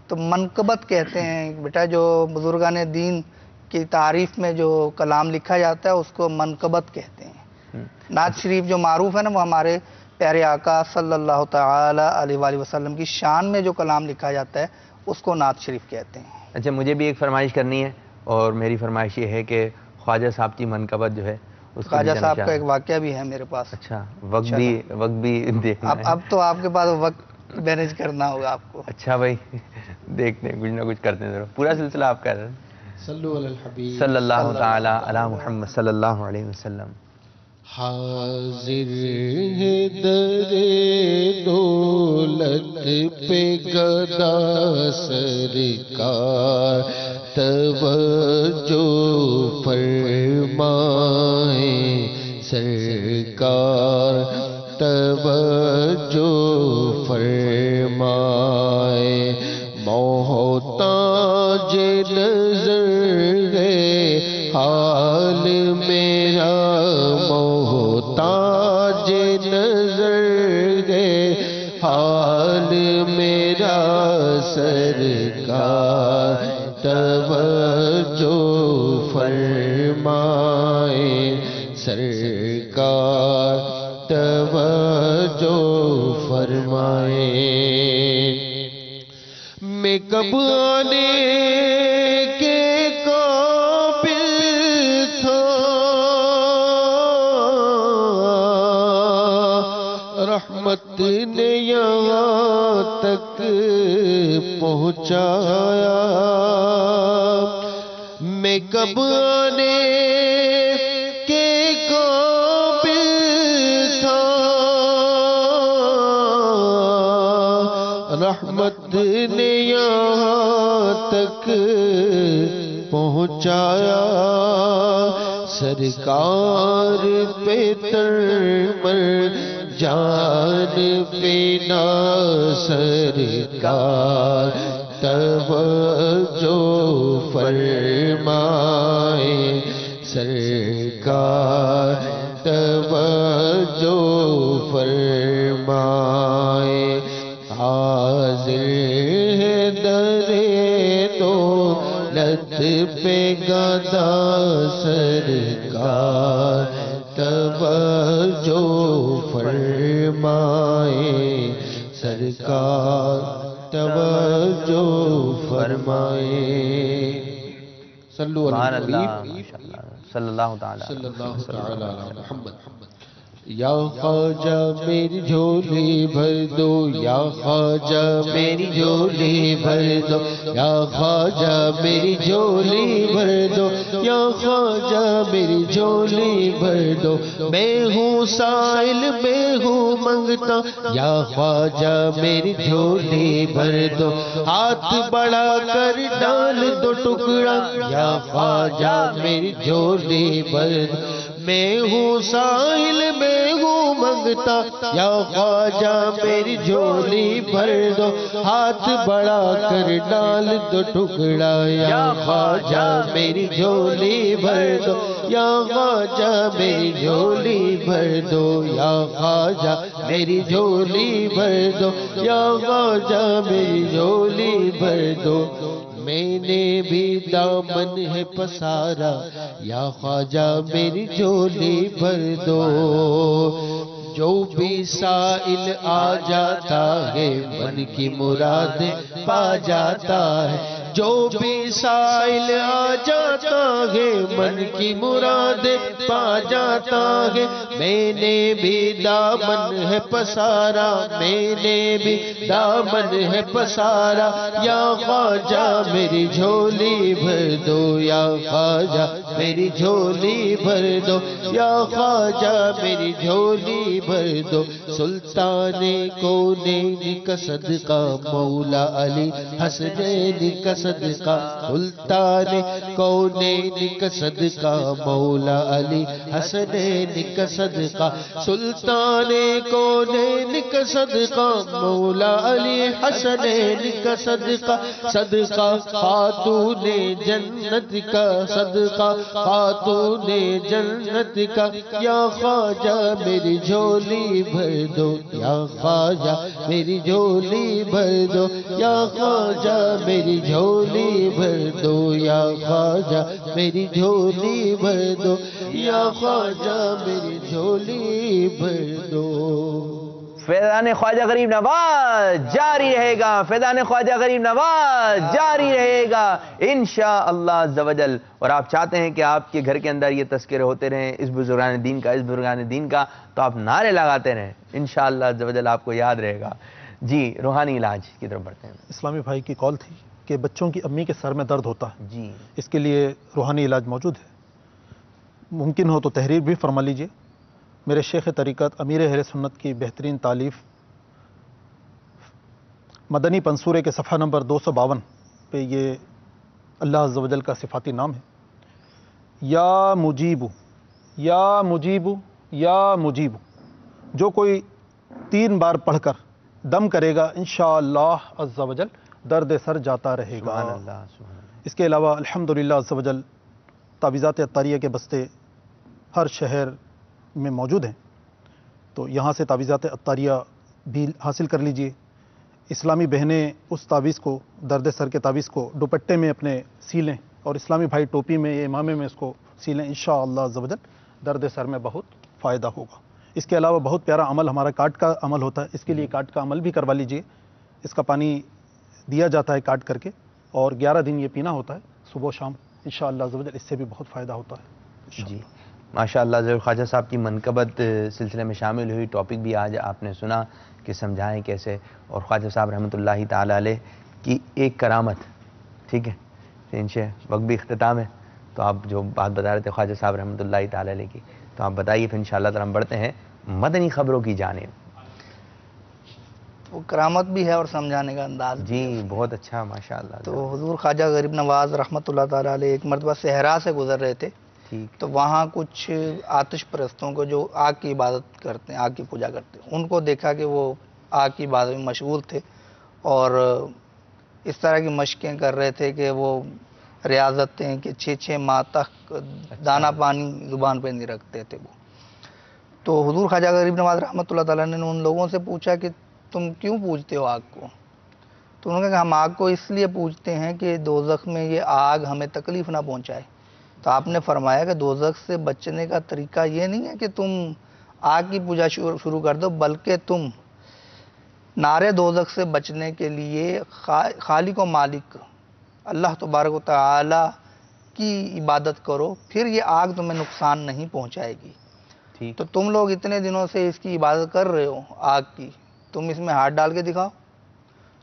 B: تو منقبت کہتے ہیں بیٹا، جو بزرگان دین کی تعریف میں جو کلام لکھا جاتا ہے اس کو منقبت کہتے ہیں. نعت شریف جو معروف ہے نا وہ ہمارے پیارے آقا صلی اللہ تعالی علیہ وآلہ وسلم کی شان میں جو کلام لکھا جاتا ہے اس کو نعت شریف کہتے ہیں.
A: اچھا مجھے بھی ایک فرمائش کرنی ہے، اور میری فرمائش یہ ہے کہ خواجہ صاحب کی منقبت جو ہے اس کو
B: خواجہ صاحب کا ایک واقعہ بھی ہے میرے پاس.
A: اچھا وقت بھی دیکھنا ہے.
B: اب تو آپ کے پاس وقت مینیج کرنا ہوگا آپ کو.
A: اچھا بھائی دیکھتے ہیں، کچھ نہ کچھ کرتے ہیں ضرور. پورا سلسلہ آپ کر رہے ہیں.
C: صلو علی الحبیب
A: صلی اللہ تعالی علی محمد صلی اللہ علیہ وسلم.
C: حاضر ہے در دولت پہ گدا سرکار، توجہ فرمائیں سرکار، توجہ فرمائیں. محتاج نظر ہے حال میرا، محتاج نظر ہے حال میرا سرکار، توجہ فرمائیں سرکار، توجہ فرمائیں. میں کب آنے کے قابل تھا، رحمت نے یہاں تک پہنچایا. میں کب آنے کے قابل تھا، رحمت نے یہاں تک پہنچایا. سرکار پہ ترمر جان پہ نہ سرکار توجہ فرمائے، سرکار توجہ فرمائے، حاضر ہے در دولت پہ گدا سرکار توجہ فرمائے، سرکار توجہ فرمائے۔ صلو علی النبی
A: صلی اللہ تعالی
C: علی محمد۔ یا خواجہ میری جھولی بھر دو، یا خواجہ میری جھولی بھر دو، یا خواجہ میری جھولی بھر دو، یا خواجہ میری جھولی بھر دو، میں ہوں سائل میں ہوں منگتا، یا خواجہ میری جھولی بھر دو، ہاتھ بڑا کر ڈال دو ٹکڑا، یا خواجہ میری جھولی بھر دو، میں ہوں ساحل میں ہوں منگتا، یا خواجہ میری جھولی بھر دو، ہاتھ بڑا کر ڈال دو ٹکڑا، یا خواجہ میری جھولی بھر دو، یا خواجہ میری جھولی بھر دو، یا خواجہ میری جھولی بھر دو، یا خواجہ میری جھولی بھر دو، میں نے بھی دامن ہے پسارا، یا خواجہ میری جھولی بھر دو، جو بھی سائل آ جاتا ہے من کی مرادیں پا جاتا ہے، جو بھی سائل آ جاتا ہے من کی مرادیں پا جاتا ہے، میں نے بھی دامن ہے پسارا، میں نے بھی دامن ہے پسارا، یا خواجہ میری جھولی بھر دو، یا خواجہ میری جھولی بھر دو، یا خواجہ میری جھولی بھر دو، سلطان کونین کا صدقہ مولا علی حسنین کا صدقہ، سلطان کونین کا صدقہ مولا علی حسنین کا صدقہ، سلطان کونین کا صدقہ مولا علی حسنین کا صدقہ، صدقہ خاتون جنت کا صدقہ خاتون جنت کا، یا خواجہ میری جھولی بھر دو، یا خواجہ میری جھولی بھر دو، یا خواجہ میری جھولی بھر دو، یا خواجہ میری جھولی بھر دو، یا خواجہ میری جھولی بھر دو۔
A: فیضان خواجہ غریب نواز جاری رہے گا، فیضان خواجہ غریب نواز جاری رہے گا انشاءاللہ عز و جل۔ اور آپ چاہتے ہیں کہ آپ کے گھر کے اندر یہ تذکرے ہوتے رہیں اس بزرگان دین کا، اس بزرگان دین کا، تو آپ نعرے لگاتے رہیں انشاءاللہ عز و جل، آپ کو یاد رہے گا۔ جی روحانی علاج کی طرف بڑھتے ہیں۔
D: اسلامی بھائی کی کال تھی کہ بچوں کی امی کے سر میں درد ہوتا ہے،
A: جی
D: اس کے لیے روحانی علاج موجود ہے، ممکن ہو تو تحریر بھی فرما لیجئے۔ میرے شیخ طریقت امیر اہل سنت کی بہترین تالیف مدنی پنصورے کے صفحہ نمبر 252 پہ یہ اللہ عز و جل کا صفاتی نام ہے، یا مجیب یا مجیب یا مجیب، جو کوئی 3 بار پڑھ کر دم کرے گا انشاءاللہ عز و جل درد سر جاتا رہے گا۔
A: سبحان اللہ سبحان اللہ۔
D: اس کے علاوہ الحمدللہ عز و جل تعویذات عطاریہ کے بستے ہر شہر میں موجود ہیں، تو یہاں سے تعویذات عطاریہ بھی حاصل کر لیجئے۔ اسلامی بہنیں اس تعویذ کو، درد سر کے تعویذ کو دوپٹے میں اپنے سی لیں، اور اسلامی بھائی ٹوپی میں یا امامے میں اس کو سی لیں، انشاءاللہ عز و جل درد سر میں بہت فائدہ ہوگا۔ اس کے علاوہ بہت پیارا عمل ہمارا کاٹ کا عمل ہوتا ہے، اس کے لیے کاٹ کا عمل بھی کروا لیجئے۔ اس کا پانی دیا جاتا ہے کاٹ کر کے، اور 11 دن یہ پینا ہوتا ہے صبح و شام، انشاءاللہ عز و جل اس سے بھی بہت فائدہ ہوتا ہے۔
A: جی ماشاءاللہ ضرور خواجہ صاحب کی منقبت سلسلے میں شامل ہوئی، ٹاپک بھی آج آپ نے سنا کہ سمجھائیں کیسے، اور خواجہ صاحب رحمۃ اللہ تعالی علیہ کی ایک کرامت، ٹھیک ہے انشاء وقت بھی اختتام ہے، تو آپ جو بات بتا رہے تھے خواجہ صاحب رحمۃ اللہ تعالی علیہ کی، تو آپ بتائیے پھر انشاءاللہ تعالی ہم بڑھتے ہیں مدنی خبروں کی جانب۔
B: وہ کرامت بھی ہے اور سمجھانے کا انداز بھی
A: جی
B: ہے۔
A: بہت اچھا ماشاءاللہ۔
B: تو حضور خواجہ غریب نواز رحمۃ اللہ تعالی علیہ ایک مرتبہ صحرا سے گزر رہے تھے، تو وہاں کچھ آتش پرستوں کو جو آگ کی عبادت کرتے ہیں، آگ کی پوجا کرتے ہیں، ان کو دیکھا کہ وہ آگ کی عبادت میں مشغول تھے اور اس طرح کی مشقیں کر رہے تھے کہ وہ ریاضتیں کہ 6 ماہ تک دانہ پانی زبان پہ نہیں رکھتے تھے وہ. تو حضور خواجہ غریب نواز رحمۃ اللہ تعالیٰ نے ان لوگوں سے پوچھا کہ تم کیوں پوجتے ہو آگ کو؟ تو انہوں نے کہا ہم آگ کو اس لیے پوجتے ہیں کہ دوزخ میں یہ آگ ہمیں تکلیف نہ پہنچائے. تو آپ نے فرمایا کہ دوزخ سے بچنے کا طریقہ یہ نہیں ہے کہ تم آگ کی پوجا شروع کر دو، بلکہ تم نارے دوزخ سے بچنے کے لیے خالق و مالک اللہ تبارک و تعالی کی عبادت کرو، پھر یہ آگ تمہیں نقصان نہیں پہنچائے گی. تو تم لوگ اتنے دنوں سے اس کی عبادت کر رہے ہو آگ کی، تم اس میں ہاتھ ڈال کے دکھاؤ.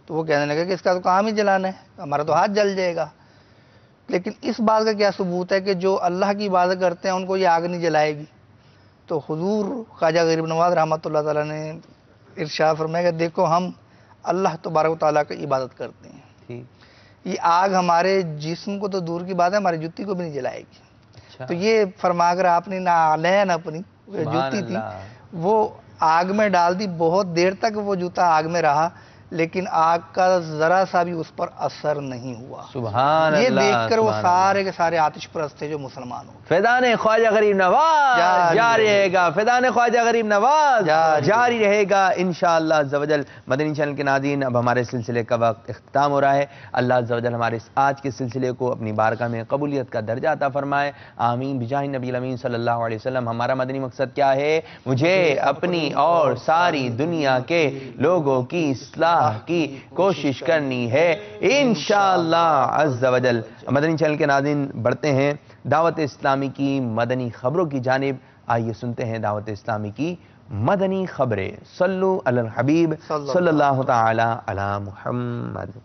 B: تو وہ کہنے لگے کہ اس کا تو کام ہی جلانا ہے، ہمارا تو ہاتھ جل جائے گا. لیکن اس بات کا کیا ثبوت ہے کہ جو اللہ کی عبادت کرتے ہیں ان کو یہ آگ نہیں جلائے گی؟ تو حضور خواجہ غریب نواز رحمۃ اللہ تعالیٰ نے ارشاد فرمایا کہ دیکھو ہم اللہ تبارک و تعالیٰ کی عبادت کرتے ہیں، یہ آگ ہمارے جسم کو تو دور کی بات ہے ہماری جوتی کو بھی نہیں جلائے گی. تو یہ فرما کر آپ نے نہ علیہ نہ اپنی جوتی تھی وہ آگ میں ڈال دی. بہت دیر تک وہ جوتا آگ میں رہا لیکن آگ کا ذرا سا بھی اس پر اثر نہیں ہوا.
A: سبحان
B: یہ
A: اللہ.
B: دیکھ کر وہ سارے کے سارے آتش پرست تھے جو مسلمان ہو.
A: فیضان خواجہ غریب نواز جاری رہے گا، فیضان خواجہ غریب نواز جاری رہے گا انشاءاللہ عز و جل. مدنی چینل کے ناظرین، اب ہمارے سلسلے کا وقت اختتام ہو رہا ہے. اللہ عز و جل ہمارے آج کے سلسلے کو اپنی بارگاہ میں قبولیت کا درجہ عطا فرمائے. آمین بجاہ نبی الامین صلی اللہ علیہ وسلم. ہمارا مدنی مقصد کیا ہے؟ مجھے اپنی اور ساری دنیا کے لوگوں کی اصلاح کی کوشش کرنی ہے انشاءاللہ عز و جل. مدنی چینل کے ناظرین، بڑھتے ہیں دعوت اسلامی کی مدنی خبروں کی جانب. آئیے سنتے ہیں دعوت اسلامی کی مدنی خبریں. صلو علی الحبیب صلی اللہ تعالی علی محمد.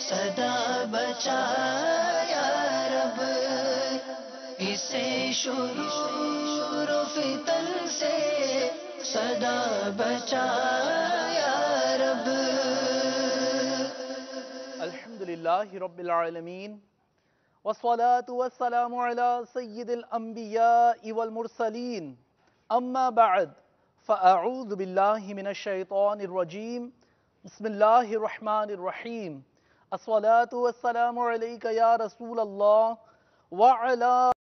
K: صدا بچا یا رب، اسے شرور و فتن سے صدا بچا یا رب.
L: الحمدللہ رب العالمین والصلاة والسلام علی سید الانبیاء والمرسلین. اما بعد فاعوذ باللہ من الشیطان الرجیم. بسم اللہ الرحمن الرحیم. الصلاة والسلام علیک یا رسول اللہ وعلی